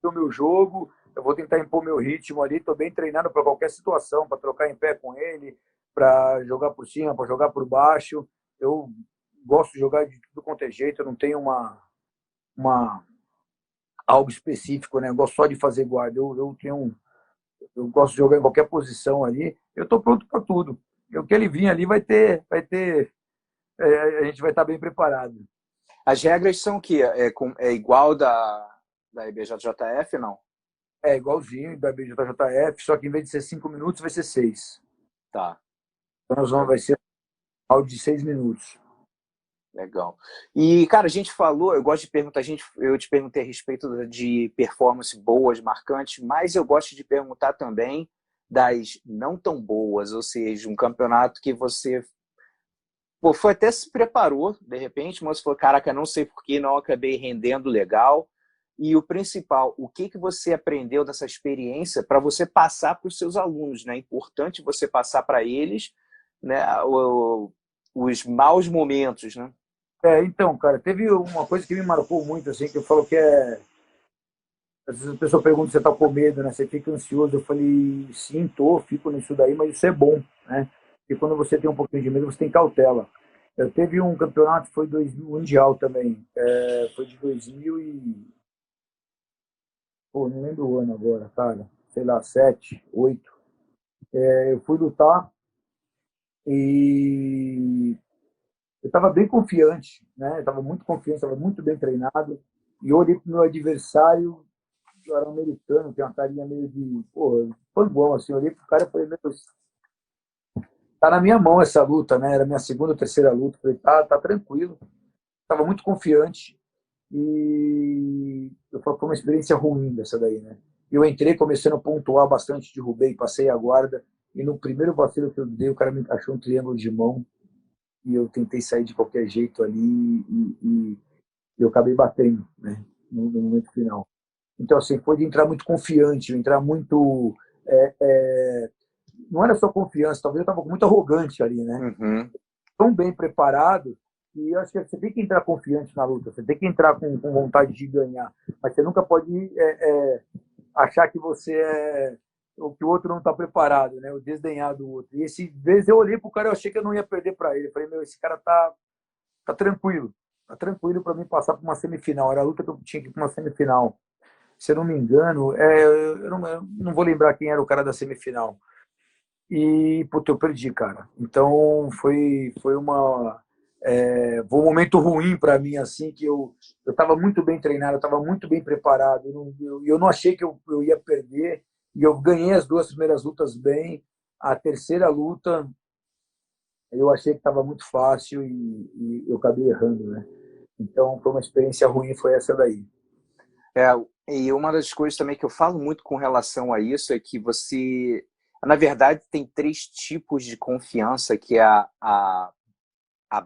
ter o meu jogo, eu vou tentar impor meu ritmo ali. Estou bem treinado para qualquer situação, para trocar em pé com ele, para jogar por cima, para jogar por baixo. Eu gosto de jogar de tudo quanto é jeito. Eu não tenho uma algo específico, né? Eu gosto só de fazer guarda. Eu gosto de jogar em qualquer posição ali. Eu estou pronto para tudo. O que ele vir ali a gente vai estar bem preparado. As regras são o quê? É igual da IBJJF, não? É igualzinho da BJJF, só que em vez de ser 5 minutos, vai ser 6. Tá, Então vai ser um áudio de 6 minutos. legal. E, cara, a gente falou, eu gosto de perguntar, eu te perguntei a respeito de performance boas, marcantes, mas eu gosto de perguntar também das não tão boas, ou seja, um campeonato que você foi até se preparou, de repente, mas falou, caraca, não sei por que não acabei rendendo legal. E o principal, o que você aprendeu dessa experiência para você passar para os seus alunos, né? É importante você passar para eles, né, os maus momentos, né? Então, cara, teve uma coisa que me marcou muito, assim, que eu falo que às vezes a pessoa pergunta se você tá com medo, né? Você fica ansioso. Eu falei, sim, fico nisso daí, mas isso é bom, né? Porque quando você tem um pouquinho de medo, você tem cautela. Eu teve um campeonato, foi mundial também, foi de 2000 e... Pô, não lembro o ano agora, cara. Sei lá, 7, 8. Eu fui lutar e eu estava bem confiante, né? Eu estava muito confiante, estava muito bem treinado. E eu olhei para o meu adversário, eu era um americano, tem uma carinha meio de, pô, panguão, assim. Eu olhei para o cara e falei, meu, tá na minha mão essa luta, né? Era a minha segunda ou terceira luta. Eu falei, tá tranquilo. Estava muito confiante. E eu falei, foi uma experiência ruim dessa daí, né? Eu entrei começando a pontuar bastante, derrubei, passei a guarda. E no primeiro vacilo que eu dei, o cara me encaixou um triângulo de mão e eu tentei sair de qualquer jeito ali e eu acabei batendo, né, no momento final. Então, assim, foi de entrar muito confiante, entrar muito... É, é, não era só confiança, talvez eu estava muito arrogante ali, né? Uhum. Tão bem preparado e eu acho que você tem que entrar confiante na luta, você tem que entrar com vontade de ganhar, mas você nunca pode achar que você o que o outro não está preparado, né? O desdenhar do outro. E esse vez eu olhei pro cara, eu achei que eu não ia perder para ele. Eu falei, meu, esse cara tá tranquilo. Tá tranquilo para mim passar para uma semifinal. Era a luta que eu tinha que ir para uma semifinal. Se eu não me engano, eu não vou lembrar quem era o cara da semifinal. E, puta, eu perdi, cara. Então, foi um momento ruim para mim, assim, que eu estava muito bem treinado, eu estava muito bem preparado. Eu não achei que eu ia perder. E eu ganhei as duas primeiras lutas bem. A terceira luta, eu achei que estava muito fácil e eu acabei errando, né? Então, foi uma experiência ruim, foi essa daí. É, e uma das coisas também que eu falo muito com relação a isso é que você, na verdade, tem três tipos de confiança, que é a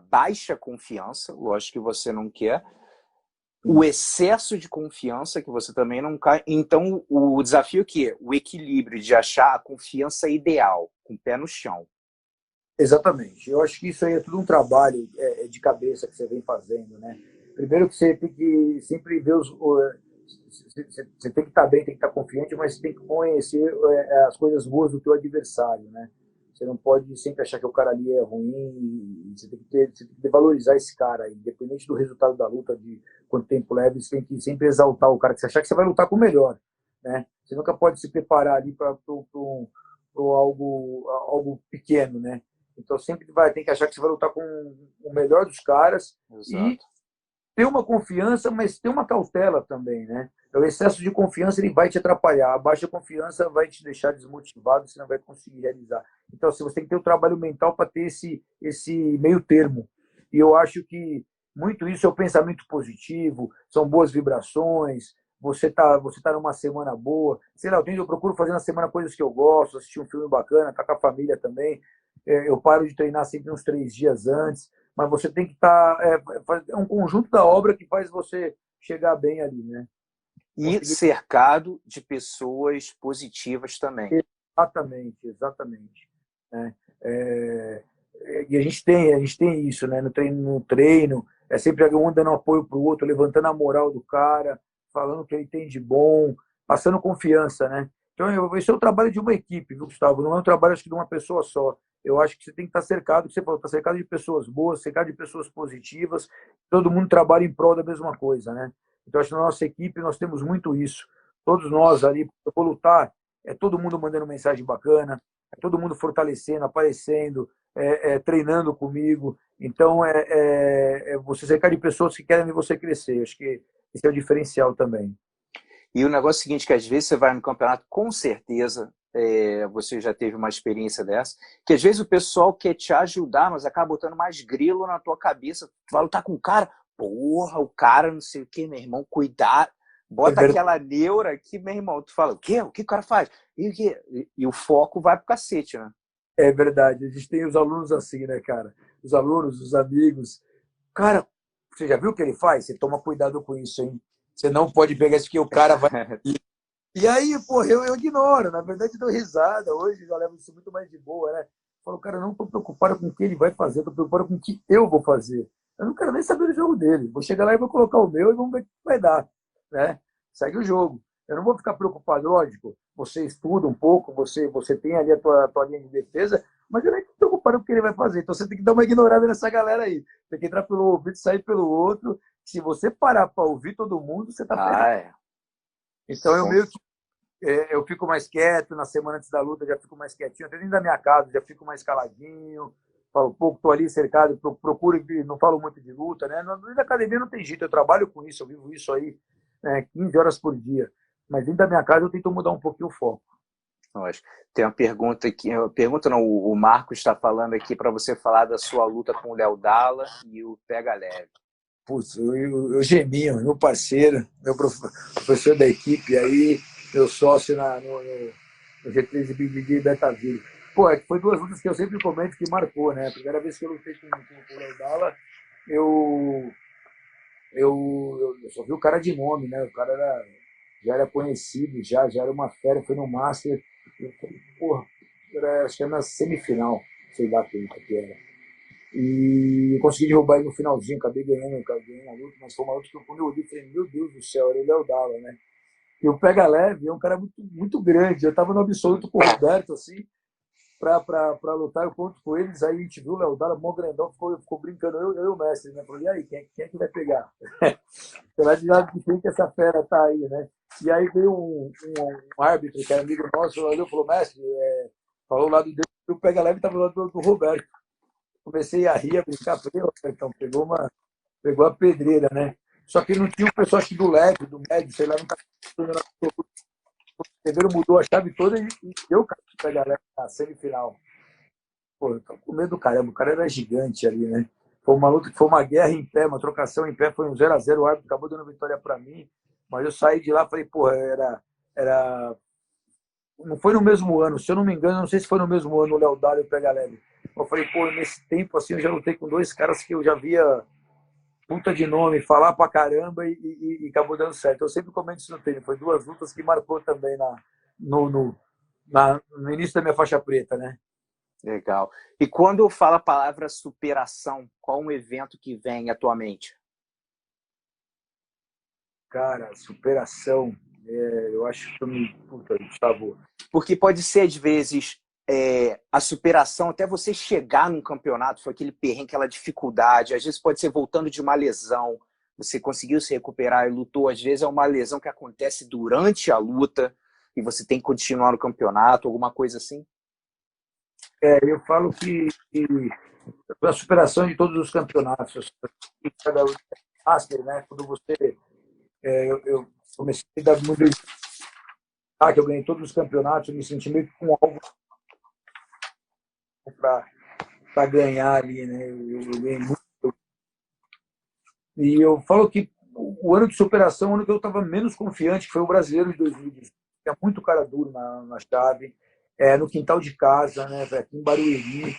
baixa confiança, lógico que você não quer, o excesso de confiança, que você também não quer. Então, o desafio aqui é o equilíbrio de achar a confiança ideal, com o pé no chão. Exatamente. Eu acho que isso aí é tudo um trabalho de cabeça que você vem fazendo, né? Primeiro que você tem que sempre ver você tem que estar bem, tem que estar confiante, mas você tem que conhecer as coisas boas do teu adversário, né? Você não pode sempre achar que o cara ali é ruim. Você tem que valorizar esse cara, independente do resultado da luta, de quanto tempo leva. Você tem que sempre exaltar o cara, que você achar que você vai lutar com o melhor, né? Você nunca pode se preparar ali para algo pequeno, né? Então sempre tem que achar que você vai lutar com o melhor dos caras e Exato. ter uma confiança, mas ter uma cautela também, né? O excesso de confiança ele vai te atrapalhar, a baixa confiança vai te deixar desmotivado, você não vai conseguir realizar. Então, assim, você tem que ter o trabalho mental para ter esse meio termo. E eu acho que muito isso é o pensamento positivo, são boas vibrações, você tá numa semana boa. Sei lá, eu procuro fazer na semana coisas que eu gosto, assistir um filme bacana, estar com a família também. Eu paro de treinar sempre uns 3 dias antes, mas você tem que estar. É um conjunto da obra que faz você chegar bem ali, né? E Conseguir. cercado de pessoas positivas também. Exatamente, exatamente. Né? E a gente tem isso, né? No treino, é sempre um dando apoio para o outro, levantando a moral do cara, falando o que ele tem de bom, passando confiança, né? Então, esse é o trabalho de uma equipe, viu, Gustavo? Não é um trabalho, acho que, de uma pessoa só. Eu acho que você tem que estar cercado, você falou, estar cercado de pessoas boas, cercado de pessoas positivas, todo mundo trabalha em prol da mesma coisa, né? Então, acho que na nossa equipe nós temos muito isso. Todos nós ali, eu vou lutar, é todo mundo mandando mensagem bacana, é todo mundo fortalecendo, aparecendo, treinando comigo. Então, você cercar de pessoas que querem ver você crescer. Acho que esse é o diferencial também. E o negócio é o seguinte, que às vezes você vai no campeonato, com certeza, você já teve uma experiência dessa, que às vezes o pessoal quer te ajudar, mas acaba botando mais grilo na tua cabeça. Tu vai lutar com o cara, porra, o cara não sei o que, meu irmão, cuidado. É Bota verdade. aquela neura aqui, meu irmão. Tu fala, o quê? O que o cara faz? E, o quê? E o foco vai pro cacete, né? É verdade. A gente tem os alunos assim, né, cara? Os alunos, os amigos. Cara, você já viu o que ele faz? Você toma cuidado com isso, hein? Você não pode pegar isso que o cara vai. E aí, pô, eu ignoro. Na verdade, dou risada. Hoje já levo isso muito mais de boa, né? Falo, cara, eu não estou preocupado com o que ele vai fazer, estou preocupado com o que eu vou fazer. Eu não quero nem saber do jogo dele. Vou chegar lá e vou colocar o meu e vamos ver o que vai dar, né? Segue o jogo. Eu não vou ficar preocupado, lógico. Você estuda um pouco, você tem ali a tua linha de defesa, mas eu nem estou preocupado com o que ele vai fazer. Então você tem que dar uma ignorada nessa galera aí. Tem que entrar pelo ouvido e sair pelo outro. Se você parar para ouvir todo mundo, você está Ah, ferrado. é. Então eu Com meio que eu fico mais quieto, na semana antes da luta já fico mais quietinho, até dentro da minha casa já fico mais caladinho, falo, pô, tô ali cercado, procuro, não falo muito de luta, né? Dentro da academia não tem jeito, eu trabalho com isso, eu vivo isso aí, né, 15 horas por dia. Mas dentro da minha casa eu tento mudar um pouquinho o foco. Lógico. Tem uma pergunta aqui, pergunta não, o Marcos está falando aqui para você falar da sua luta com o Léo Dalla e o Pega Leve. Putz, eu Geminho, meu parceiro, meu professor da equipe aí, meu sócio no G13 Big de Betaville. Pô, foi duas lutas que eu sempre comento que marcou, né? A primeira vez que eu lutei com o Léo Dalla, eu, eu só vi o cara de nome, né? O cara já era conhecido, já era uma fera, foi no Master. Eu falei, porra, acho que era na semifinal, sei lá que era. E eu consegui derrubar ele no finalzinho, acabei ganhando a luta, mas foi uma luta que quando eu olhei, falei, meu Deus do céu, ele é o Dalla, né? E o Pega Leve é um cara muito, muito grande. Eu tava no absoluto com o Roberto, assim, pra lutar, eu conto com eles, aí a gente viu o Léo Dalla, mó grandão, ficou brincando, eu e o mestre, né? Falei, e aí, quem é que vai pegar? Será de lado de quem que essa fera tá aí, né? E aí veio um árbitro, que era amigo nosso, olhou e falou, mestre, falou o lado dele, o Pega Leve tava do lado do Roberto. Comecei a rir, a brincar, falei, então pegou a pedreira, né? Só que não tinha o pessoal acho que do leve, do médio, sei lá, não estava o Pedreiro mudou a chave toda e deu pra galera na semifinal. Pô, eu tô com medo do caramba, o cara era gigante ali, né? Foi uma luta que foi uma guerra em pé, uma trocação em pé, foi um 0-0, o árbitro acabou dando vitória para mim. Mas eu saí de lá e falei, porra, era. Não foi no mesmo ano, se eu não me engano, não sei se foi no mesmo ano o Léo Dário e o Pega Leve. Eu falei, pô, nesse tempo assim eu já lutei com dois caras que eu já via puta de nome, falar pra caramba e acabou dando certo. Eu sempre comento isso no treino. Foi duas lutas que marcou também no, no, no início da minha faixa preta, né? Legal. E quando eu falo a palavra superação, qual um evento que vem atualmente? Cara, superação. Eu acho que eu me. Puta, Gustavo. Porque pode ser, às vezes, a superação, até você chegar num campeonato, foi aquele perrengue, aquela dificuldade. Às vezes pode ser voltando de uma lesão, você conseguiu se recuperar e lutou. Às vezes é uma lesão que acontece durante a luta e você tem que continuar no campeonato, alguma coisa assim. Eu falo que a superação de todos os campeonatos, cada master, né? Quando você. Eu comecei a dar muito que eu ganhei todos os campeonatos, eu me senti meio que com algo para ganhar ali, né? Eu ganhei muito. E eu falo que o ano de superação, o ano que eu estava menos confiante, que foi o brasileiro de 2018. Tinha muito cara duro na chave, no quintal de casa, né, aqui em Barueri.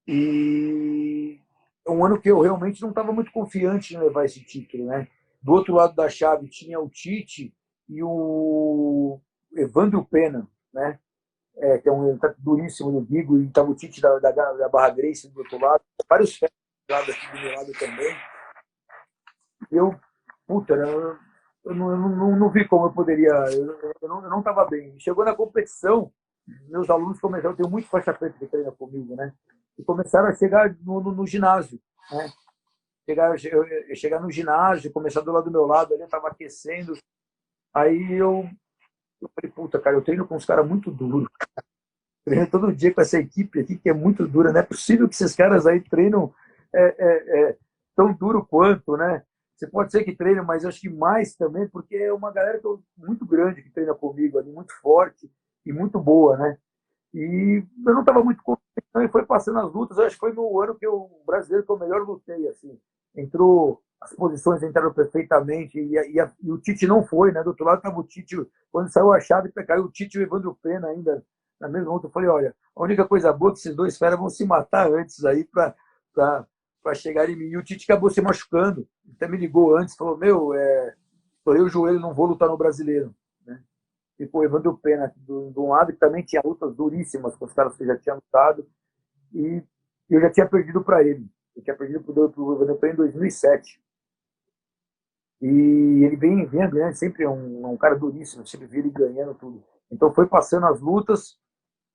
E é um ano que eu realmente não estava muito confiante em levar esse título, né? Do outro lado da chave tinha o Tite e o Evandro Pena, né? Que é um tá duríssimo no Bigo, e estava o Tite da Barra Grace do outro lado, vários férias aqui do meu lado também. Eu, puta, eu não vi como eu poderia, eu não estava bem. Chegou na competição, meus alunos começaram, eu tenho muito faixa preta que treina comigo, né? E começaram a chegar no ginásio, né? Chegar no ginásio, começar do lado do meu lado, ali eu estava aquecendo. Aí eu falei, puta, cara, eu treino com uns caras muito duros. Treino todo dia com essa equipe aqui que é muito dura. Não é possível que esses caras aí treinam tão duro quanto, né? Você pode ser que treine, mas eu acho que mais também, porque é uma galera muito grande que treina comigo ali, muito forte e muito boa, né? E eu não estava muito confiante, e foi passando as lutas. Eu acho que foi no ano que o brasileiro que eu melhor lutei, assim. Entrou, as posições entraram perfeitamente, e o Tite não foi, né? Do outro lado estava o Tite, quando saiu a chave, caiu o Tite e o Evandro Pena ainda na mesma luta. Eu falei, olha, a única coisa boa é que esses dois feras vão se matar antes aí para chegar em mim. E o Tite acabou se machucando. Até me ligou antes, falou, meu, torei o joelho, não vou lutar no brasileiro, né? E o Evandro Pena, de um lado, que também tinha lutas duríssimas com os caras que já tinham lutado, e eu já tinha perdido para ele. Eu tinha perdido para o Evandro Pena em 2007. E ele vem ganhando, sempre é um cara duríssimo, sempre vi ele ganhando tudo. Então foi passando as lutas,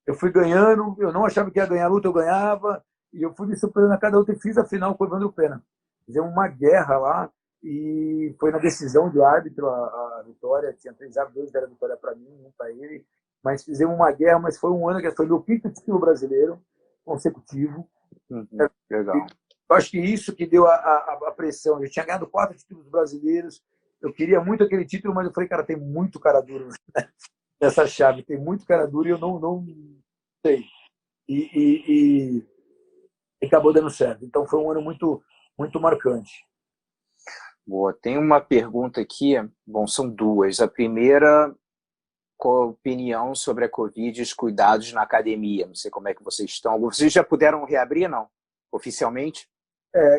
eu fui ganhando, eu não achava que ia ganhar a luta, eu ganhava, e eu fui me superando a cada luta e fiz a final com o Evandro Pena. Fizemos uma guerra lá, e foi na decisão de árbitro a vitória. Tinha 3-0, 2 era vitória para mim, 1 para ele. Mas fizemos uma guerra, mas foi um ano que foi meu quinto título brasileiro consecutivo. Legal. Eu acho que isso que deu a pressão. Eu tinha ganhado 4 títulos brasileiros, eu queria muito aquele título, mas eu falei, cara, tem muito cara duro nessa chave, tem muito cara duro e eu não sei. E acabou dando certo. Então foi um ano muito, muito marcante. Boa. Tem uma pergunta aqui, bom, são duas. A primeira, qual a opinião sobre a Covid e os cuidados na academia? Não sei como é que vocês estão. Vocês já puderam reabrir, não? Oficialmente?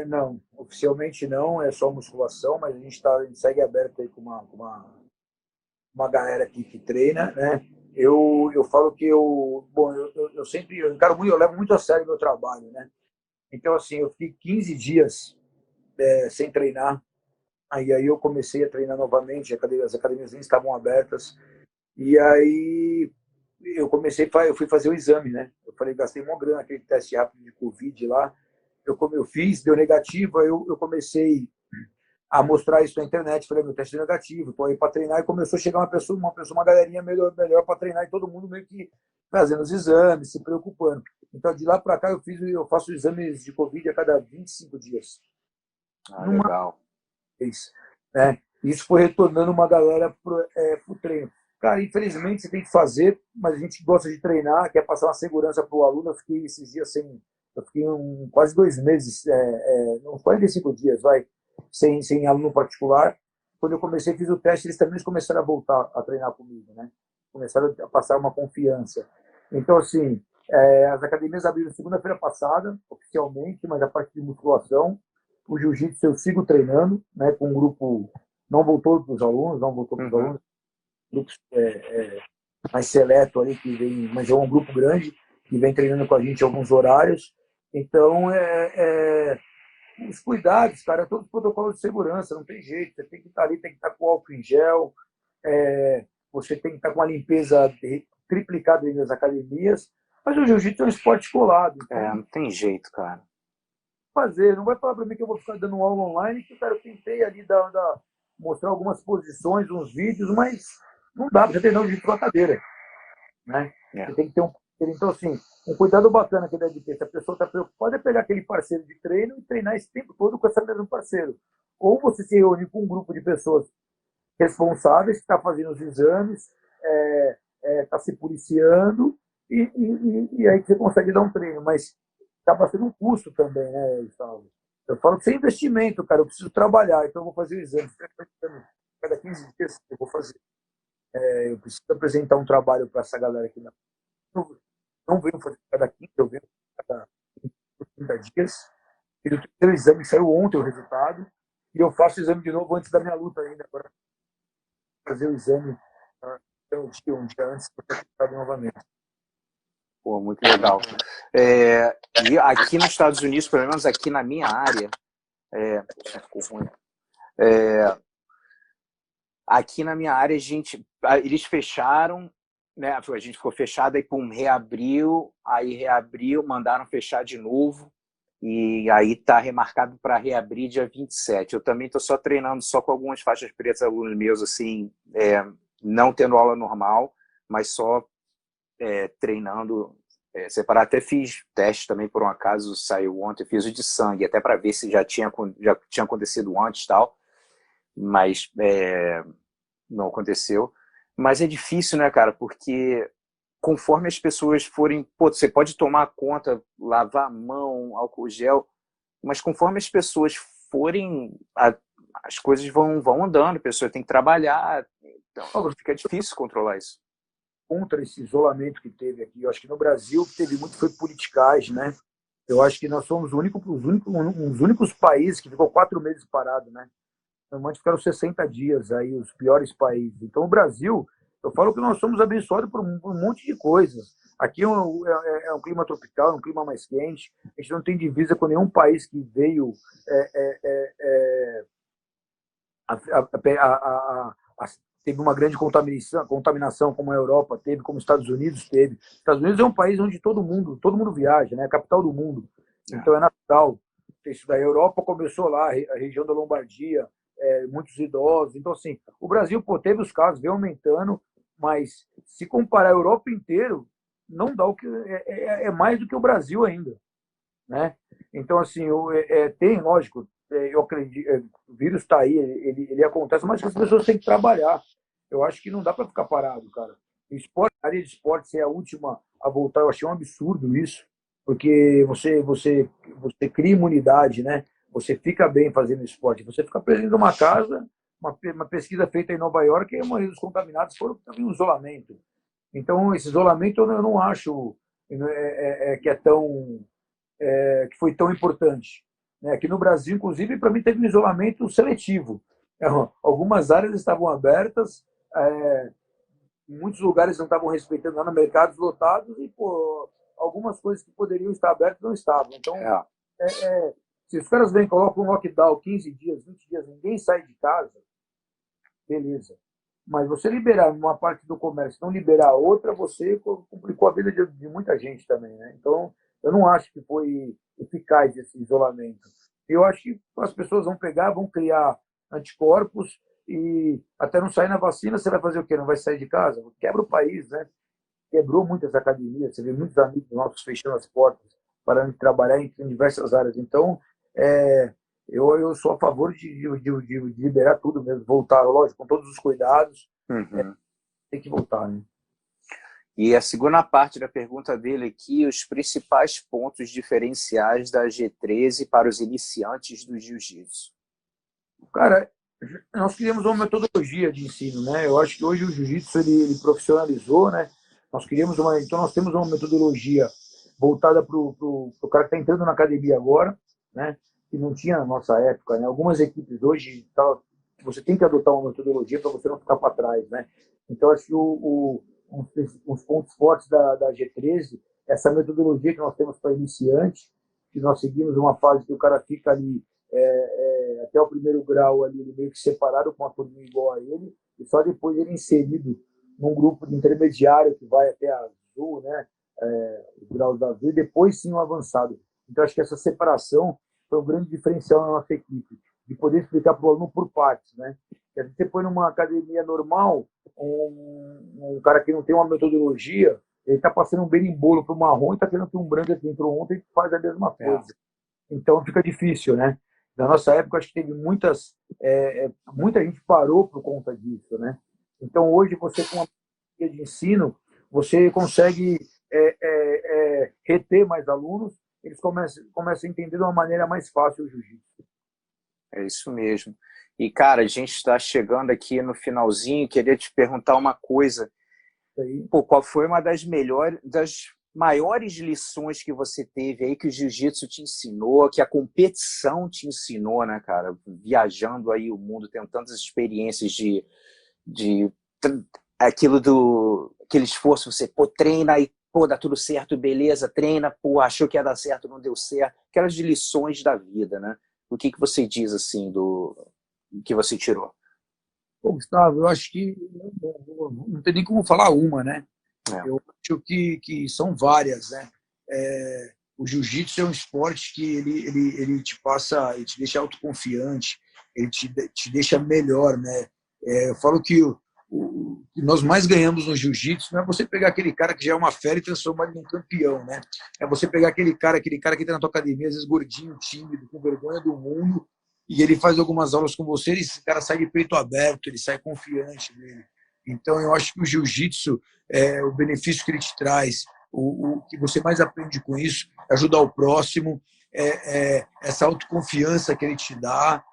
Não, oficialmente não, é só musculação, mas a gente segue aberto aí com uma galera aqui que treina, né? Eu falo que eu sempre eu levo muito a sério o meu trabalho, né? Então, assim, eu fiquei 15 dias sem treinar. Aí eu comecei a treinar novamente, as academias nem estavam abertas. E aí eu fui fazer o exame, né? Eu falei, gastei uma grana naquele teste rápido de Covid lá. Eu fiz, deu negativo, aí eu comecei a mostrar isso na internet, falei, meu teste é negativo, estou aí para treinar, e começou a chegar uma galerinha melhor para treinar, e todo mundo meio que fazendo os exames, se preocupando. Então, de lá para cá, eu faço exames de Covid a cada 25 dias. Legal. Vez, né? Isso foi retornando uma galera pro treino. Cara, infelizmente você tem que fazer, mas a gente gosta de treinar, quer passar uma segurança para o aluno. Eu fiquei esses dias eu fiquei quase 2 meses, uns 45 dias, sem aluno particular, quando eu comecei, fiz o teste, eles também começaram a voltar a treinar comigo, né? Começaram a passar uma confiança. Então, assim, as academias abriram segunda-feira passada, oficialmente, mas a parte de musculação, o jiu-jitsu eu sigo treinando, né? Com um grupo, não voltou para os alunos, não voltou para os alunos, grupos mais seleto ali, que vem, mas é um grupo grande, que vem treinando com a gente em alguns horários. Então, os cuidados, cara, todos os protocolos de segurança, não tem jeito. Você tem que estar ali, tem que estar com álcool em gel, você tem que estar com a limpeza triplicada nas academias, mas o jiu-jitsu é um esporte colado. Então, não tem jeito, cara. não vai falar para mim que eu vou ficar dando aula online, que, cara, eu tentei ali mostrar algumas posições, uns vídeos, mas não dá para você treinar o jiu-jitsu com a cadeira, né? Você tem que ter então, assim, um cuidado bacana que deve ter. Se a pessoa está preocupada, é pegar aquele parceiro de treino e treinar esse tempo todo com esse mesmo parceiro. Ou você se reúne com um grupo de pessoas responsáveis, que está fazendo os exames, está se policiando, e aí você consegue dar um treino. Mas acaba sendo um custo também, né, Gustavo? Eu falo que isso é investimento, cara. Eu preciso trabalhar, então eu vou fazer o exame. Cada 15 dias eu vou fazer. Eu preciso apresentar um trabalho para essa galera aqui. Não venho fazer cada 15, eu venho cada 30 dias. Fiz o terceiro exame, saiu ontem o resultado. E eu faço o exame de novo antes da minha luta ainda. Agora, fazer o exame um dia antes para ter resultado novamente. Pô, muito legal. E aqui nos Estados Unidos, pelo menos aqui na minha área, ficou ruim. Aqui na minha área, eles fecharam, né? A gente ficou fechado, aí reabriu, mandaram fechar de novo, e aí tá remarcado para reabrir dia 27. Eu também tô só treinando só com algumas faixas pretas, alunos meus, assim, não tendo aula normal, mas só treinando separado. Até fiz teste também, por um acaso, saiu ontem, fiz o de sangue, até para ver se já tinha acontecido antes e tal, mas não aconteceu. Mas é difícil, né, cara? Porque conforme as pessoas forem... Pô, você pode tomar conta, lavar a mão, álcool gel, mas conforme as pessoas forem... as coisas vão andando, a pessoa tem que trabalhar, então fica difícil controlar isso. Contra esse isolamento que teve aqui, eu acho que no Brasil teve muito foi politicagem, né? Eu acho que nós somos os únicos países que ficou 4 meses parado, né? Normalmente ficaram 60 dias aí, os piores países. Então, o Brasil, eu falo que nós somos abençoados por um monte de coisas. Aqui é um clima tropical, é um clima mais quente. A gente não tem divisa com nenhum país que veio teve uma grande contaminação como a Europa teve, como os Estados Unidos teve. Os Estados Unidos é um país onde todo mundo viaja, né? É a capital do mundo. Então é natural. Isso da Europa começou lá, a região da Lombardia, muitos idosos. Então, assim, o Brasil, teve os casos, vem aumentando, mas se comparar a Europa inteiro, não dá o que é mais do que o Brasil ainda, né? Então, assim, tem, lógico, eu acredito, o vírus está aí, ele acontece, mas as pessoas têm que trabalhar. Eu acho que não dá para ficar parado, cara. A área de esporte ser a última a voltar, eu achei um absurdo isso, porque você cria imunidade, né? Você fica bem fazendo esporte. Você fica preso em uma casa, uma pesquisa feita em Nova York, e a maioria dos contaminados foram em isolamento. Então, esse isolamento eu não acho que foi tão importante. Aqui no Brasil, inclusive, para mim teve um isolamento seletivo. Algumas áreas estavam abertas, em muitos lugares não estavam respeitando nada, mercados lotados, e algumas coisas que poderiam estar abertas não estavam. Então, se os caras vêm e colocam um lockdown 15 dias, 20 dias, ninguém sai de casa, beleza. Mas você liberar uma parte do comércio, não liberar a outra, você complicou a vida de muita gente também, né? Então, eu não acho que foi eficaz esse isolamento. Eu acho que as pessoas vão vão criar anticorpos e até não sair na vacina, você vai fazer o quê? Não vai sair de casa? Quebra o país, né? Quebrou muitas academias, você vê muitos amigos nossos fechando as portas, parando de trabalhar em diversas áreas. Então, eu sou a favor de liberar tudo mesmo, voltar, lógico, com todos os cuidados. Tem que voltar, né? E a segunda parte da pergunta dele aqui, os principais pontos diferenciais da G13 para os iniciantes do jiu-jitsu. Cara, Nós criamos uma metodologia de ensino, né? Eu acho que hoje o jiu-jitsu ele profissionalizou, né? Então nós temos uma metodologia voltada para o cara que está entrando na academia agora, né? Que não tinha na nossa época, né? Algumas equipes hoje você tem que adotar uma metodologia para você não ficar para trás, né? Então acho que uns pontos fortes da G13, essa metodologia que nós temos para iniciante, que nós seguimos uma fase que o cara fica ali até o primeiro grau ali, ele meio que separado com a turma igual a ele, e só depois ele inserido num grupo de intermediário que vai até a azul, né? Os graus da azul, e depois sim o avançado. Então acho que essa separação foi um grande diferencial na nossa equipe, de poder explicar para o aluno por partes, né? E você põe numa academia normal, um cara que não tem uma metodologia, ele está passando um berimbolo para o marrom e está querendo que um branco que entrou ontem faz a mesma coisa. Então fica difícil, né? Na nossa época, acho que teve muita gente parou por conta disso, né? Então hoje você com uma metodologia de ensino, você consegue reter mais alunos, eles começam a entender de uma maneira mais fácil o jiu-jitsu. É isso mesmo. E, cara, a gente está chegando aqui no finalzinho, queria te perguntar uma coisa. Pô, qual foi uma das maiores lições que você teve aí que o jiu-jitsu te ensinou, que a competição te ensinou, né, cara? Viajando aí o mundo, tendo tantas experiências de aquele esforço, você, pô, treina e, pô, dá tudo certo, beleza, treina, pô, achou que ia dar certo, não deu certo. Aquelas lições da vida, né? O que você diz, assim, do que você tirou? Pô, Gustavo, eu acho que não tem nem como falar uma, né? É. Eu acho que são várias, né? O jiu-jitsu é um esporte que ele te passa, ele te deixa autoconfiante, ele te deixa melhor, né? Eu falo que que nós mais ganhamos no jiu-jitsu não é você pegar aquele cara que já é uma fera e transformar ele num campeão, né? É você pegar aquele cara que entra na tua academia, às vezes gordinho, tímido, com vergonha do mundo, e ele faz algumas aulas com você, e esse cara sai de peito aberto, ele sai confiante nele. Então, eu acho que o jiu-jitsu, o benefício que ele te traz, o que você mais aprende com isso, é ajudar o próximo, essa autoconfiança que ele te dá,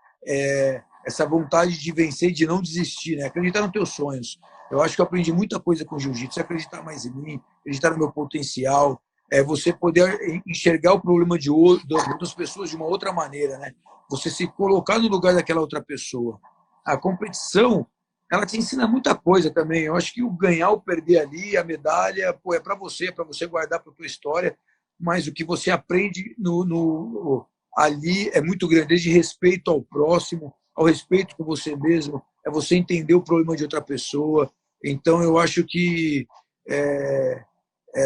essa vontade de vencer e de não desistir, né? Acreditar nos teus sonhos. Eu acho que eu aprendi muita coisa com o jiu-jitsu, acreditar mais em mim, acreditar no meu potencial, você poder enxergar o problema de outras pessoas de uma outra maneira, né? Você se colocar no lugar daquela outra pessoa. A competição, ela te ensina muita coisa também. Eu acho que o ganhar ou perder ali, a medalha, pô, é para você guardar para a tua história, mas o que você aprende ali é muito grande, desde respeito ao próximo, ao respeito com você mesmo, é você entender o problema de outra pessoa. Então, eu acho que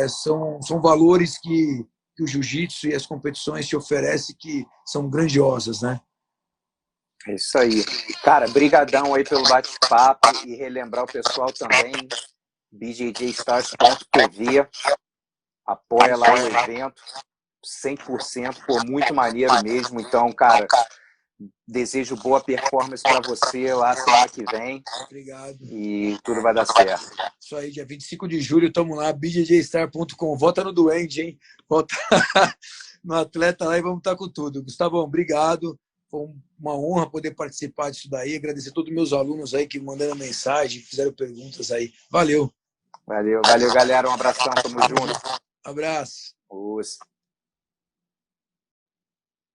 são valores que o jiu-jitsu e as competições te oferecem que são grandiosas, né? É isso aí. Cara, brigadão aí pelo bate-papo e relembrar o pessoal também, bjjstars.tv, apoia lá o evento, 100%, pô, muito maneiro mesmo. Então, cara, desejo boa performance para você lá semana que vem. Obrigado. E tudo vai dar certo. Isso aí, dia 25 de julho, estamos lá, bjjstar.com. Vota no Duende, hein? Vota no atleta lá e vamos estar com tudo. Gustavão, obrigado. Foi uma honra poder participar disso daí. Agradecer a todos os meus alunos aí que mandaram mensagem, que fizeram perguntas aí. Valeu. Valeu, galera. Um abração, tamo junto. Abraço. Os.